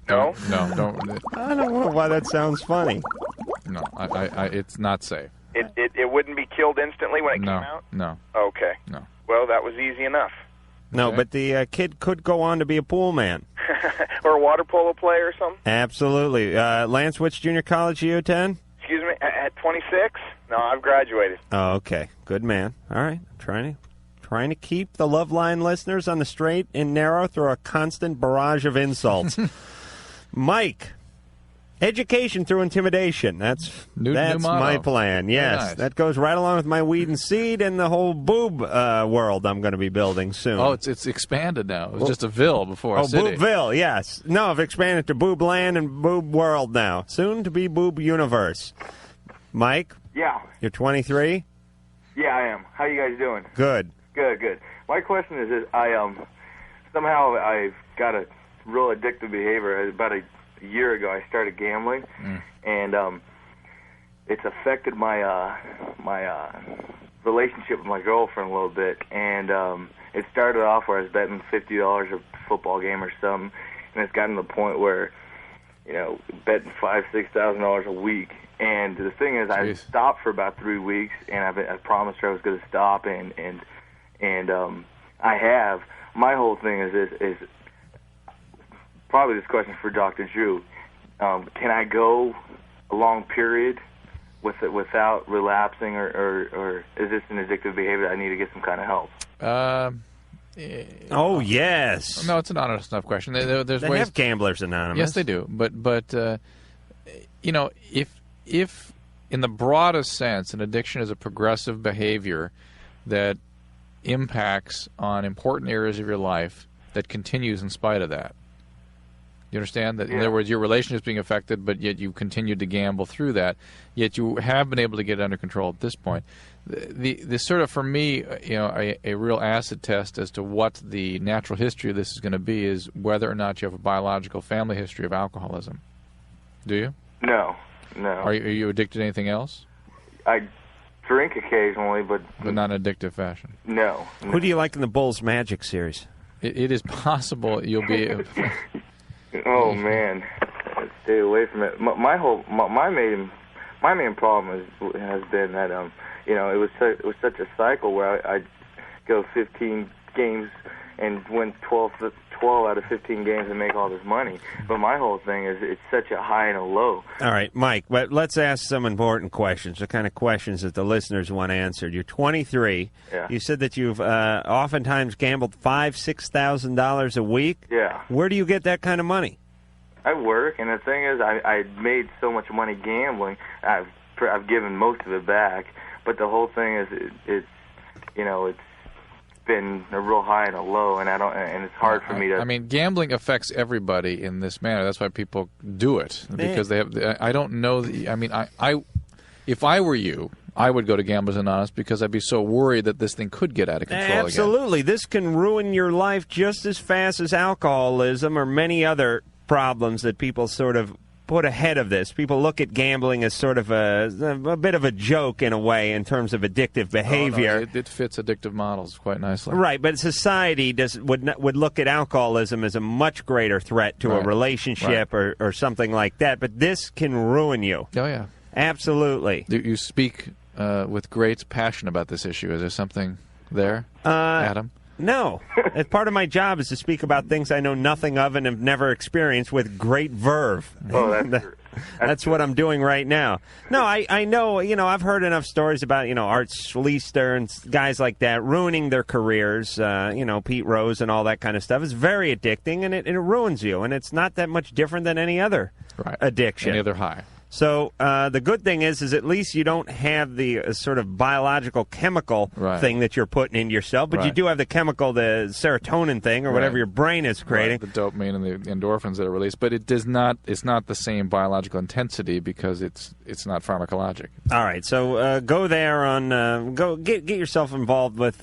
No? No, don't. I don't know why that sounds funny. No, it's not safe. It wouldn't be killed instantly when it came out? No. Okay. No. Well, that was easy enough. No, but the kid could go on to be a pool man. Or a water polo player or something? Absolutely. Lance, which junior college do you attend? Excuse me, at 26? No, I've graduated. Oh, okay. Good man. All right. I'm Trying to keep the Loveline listeners on the straight and narrow through a constant barrage of insults. Mike, education through intimidation. That's New my motto. plan. Yes, Very nice. that goes right along with my weed and seed and the whole boob world I'm going to be building soon. Oh, it's expanded now. It was just a ville before. Oh, a city. Boobville, yes. No, I've expanded to Boob Land and Boob World now. Soon to be Boob Universe. Mike? Yeah. You're 23? Yeah, I am. How you guys doing? Good. Good. My question is I somehow I've got a real addictive behavior. About a year ago, I started gambling, and it's affected my relationship with my girlfriend a little bit. And it started off where I was betting $50 a football game or something, and it's gotten to the point where, betting $5,000-$6,000 a week. And the thing is, I stopped for about 3 weeks, and I promised her I was going to stop, and I have. My whole thing is probably this question for Dr. Drew. Can I go a long period without relapsing, or is this an addictive behavior that I need to get some kind of help? Oh, yes. No, it's an honest enough question. There's They ways. have Gamblers Anonymous. Yes, they do. But if in the broadest sense, an addiction is a progressive behavior that impacts on important areas of your life that continues in spite of that. You understand that? In other words, your relationship is being affected, but yet you continued to gamble through that. Yet you have been able to get it under control at this point. The sort of, for me, a real acid test as to what the natural history of this is going to be is whether or not you have a biological family history of alcoholism. Do you? No. Are you addicted to anything else? I drink occasionally, but not in an addictive fashion. No. Who do you like in the Bulls Magic series? It is possible you'll be. Oh man, stay away from it. My main problem has been that it was such a cycle where I'd go 15 games and win 12 out of 15 games and make all this money. But my whole thing is it's such a high and a low. All right, Mike, but let's ask some important questions, the kind of questions that the listeners want answered. You're 23. Yeah. You said that you've oftentimes gambled $5,000-$6,000 a week. Yeah. Where do you get that kind of money? I work, and the thing is, I made so much money gambling. I've given most of it back, but the whole thing is it's been a real high and a low, and it's hard for me to. I mean, gambling affects everybody in this manner. That's why people do it, because they have. I don't know. If I were you, I would go to Gamblers Anonymous because I'd be so worried that this thing could get out of control. Absolutely, this can ruin your life just as fast as alcoholism or many other problems that people sort of put ahead of this. People look at gambling as sort of a bit of a joke in a way in terms of addictive behavior. Oh, no, it fits addictive models quite nicely. Right, but society would look at alcoholism as a much greater threat to a relationship or something like that. But this can ruin you. Oh, yeah. Absolutely. You speak with great passion about this issue. Is there something there, Adam? No. Part of my job is to speak about things I know nothing of and have never experienced with great verve. Oh, that's what I'm doing right now. No, I know, I've heard enough stories about, Art Schleister and guys like that ruining their careers, Pete Rose and all that kind of stuff. It's very addicting, and it ruins you, and it's not that much different than any other addiction. Any other high. So the good thing is at least you don't have the sort of biological chemical thing that you're putting into yourself, but you do have the chemical, the serotonin thing or whatever your brain is creating. The dopamine and the endorphins that are released, but it does not. It's not the same biological intensity because it's not pharmacologic. All right, so go there on go get yourself involved with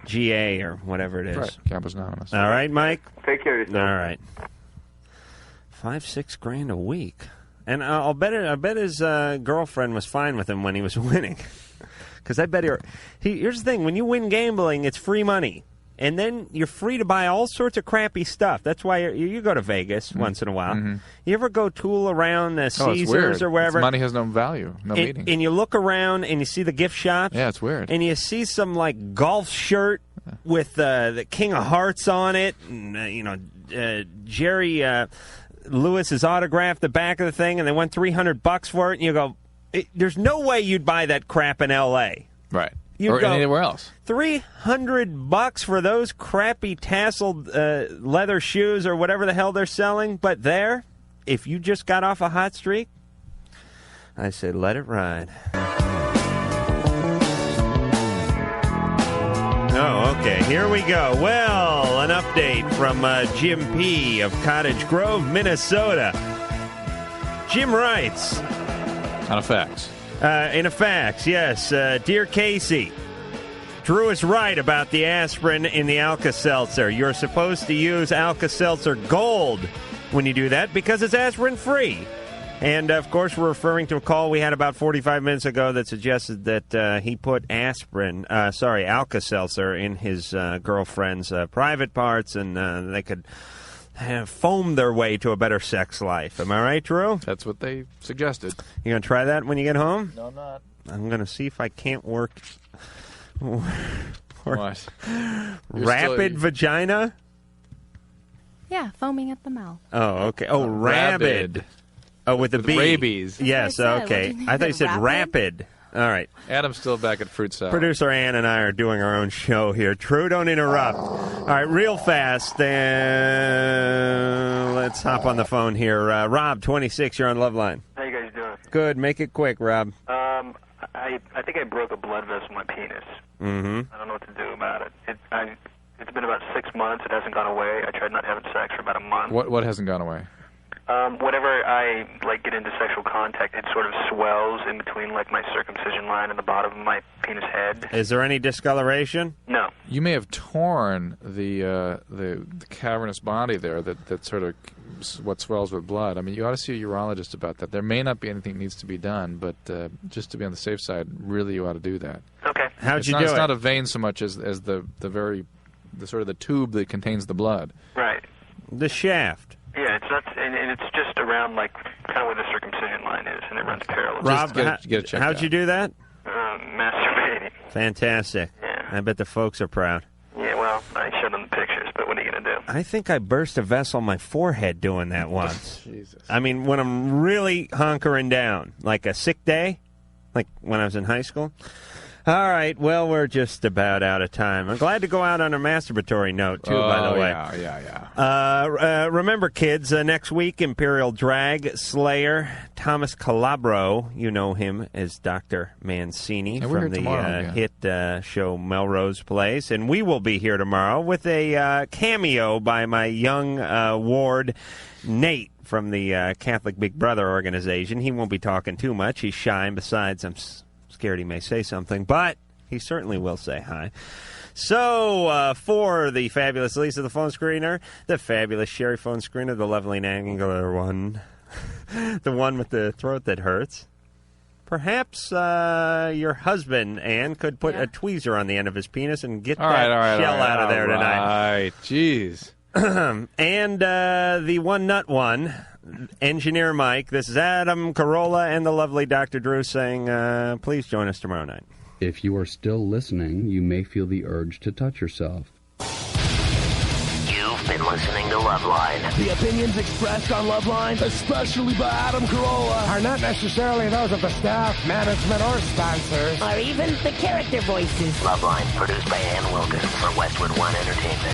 GA or whatever it is. Right, Gamblers Anonymous. All right, Mike. Take care of yourself. All right. $5-6 grand a week. And I'll bet his girlfriend was fine with him when he was winning. Because I bet here's the thing. When you win gambling, it's free money. And then you're free to buy all sorts of crappy stuff. That's why you go to Vegas once in a while. Mm-hmm. You ever go tool around Caesars or wherever? Money has no value, no meaning. And you look around and you see the gift shops. Yeah, it's weird. And you see some like golf shirt with the King of Hearts on it. And, Jerry Lewis's autographed the back of the thing, and they went $300 for it. And you go, there's no way you'd buy that crap in L.A. Right. You'd or go, anywhere else. $300 for those crappy tasseled leather shoes or whatever the hell they're selling. But there, if you just got off a hot streak, I say let it ride. Oh, okay. Here we go. Well, an update from Jim P. of Cottage Grove, Minnesota. Jim writes. On a fax. In a fax, yes. Dear Casey, Drew is right about the aspirin in the Alka-Seltzer. You're supposed to use Alka-Seltzer Gold when you do that because it's aspirin-free. And, of course, we're referring to a call we had about 45 minutes ago that suggested that he put Alka-Seltzer in his girlfriend's private parts, and they could foam their way to a better sex life. Am I right, Drew? That's what they suggested. You going to try that when you get home? No, I'm not. I'm going to see if I can't work. What? Rapid vagina? Yeah, foaming at the mouth. Oh, okay. Oh, rabid. Oh, with the B. Rabies. Yes, okay. I thought you said rapid. All right. Adam's still back at Fruit Salad. Producer Ann and I are doing our own show here. True, don't interrupt. All right, real fast. Let's hop on the phone here. Rob, 26, you're on Loveline. How you guys doing? Good. Make it quick, Rob. I think I broke a blood vessel in my penis. Mm-hmm. I don't know what to do about it. It's been about 6 months. It hasn't gone away. I tried not having sex for about a month. What hasn't gone away? Whenever I get into sexual contact, it sort of swells in between my circumcision line and the bottom of my penis head. Is there any discoloration? No. You may have torn the cavernous body there that sort of what swells with blood. I mean, you ought to see a urologist about that. There may not be anything that needs to be done, but just to be on the safe side, really you ought to do that. Okay. How'd you do it? It's not a vein so much as the sort of the tube that contains the blood. Right. The shaft. Yeah, it's not, and it's just around kind of where the circumcision line is, and it runs parallel. Rob, get it checked how'd out. you do that? Masturbating. Fantastic. Yeah. I bet the folks are proud. Yeah, well, I showed them the pictures, but what are you going to do? I think I burst a vessel on my forehead doing that once. Jesus. I mean, when I'm really hunkering down, like a sick day, like when I was in high school. All right, well, we're just about out of time. I'm glad to go out on a masturbatory note, too, by the way. Yeah. Remember, kids, next week, Imperial Drag Slayer, Thomas Calabro, you know him as Dr. Mancini from the hit show Melrose Place. And we will be here tomorrow with a cameo by my young ward, Nate, from the Catholic Big Brother organization. He won't be talking too much. He's shy, and besides, I'm scared he may say something, but he certainly will say hi. So, for the fabulous Lisa, the phone screener, the fabulous Sherry phone screener, the Loveline Angular one, the one with the throat that hurts, perhaps your husband, Ann, could put a tweezer on the end of his penis and get that shell out of there tonight. All right, jeez. And the one nut one, Engineer Mike, this is Adam, Carolla, and the lovely Dr. Drew saying, please join us tomorrow night. If you are still listening, you may feel the urge to touch yourself. You've been listening to Loveline. The opinions expressed on Loveline, especially by Adam Carolla, are not necessarily those of the staff, management, or sponsors, or even the character voices. Loveline, produced by Ann Wilkins for Westwood One Entertainment.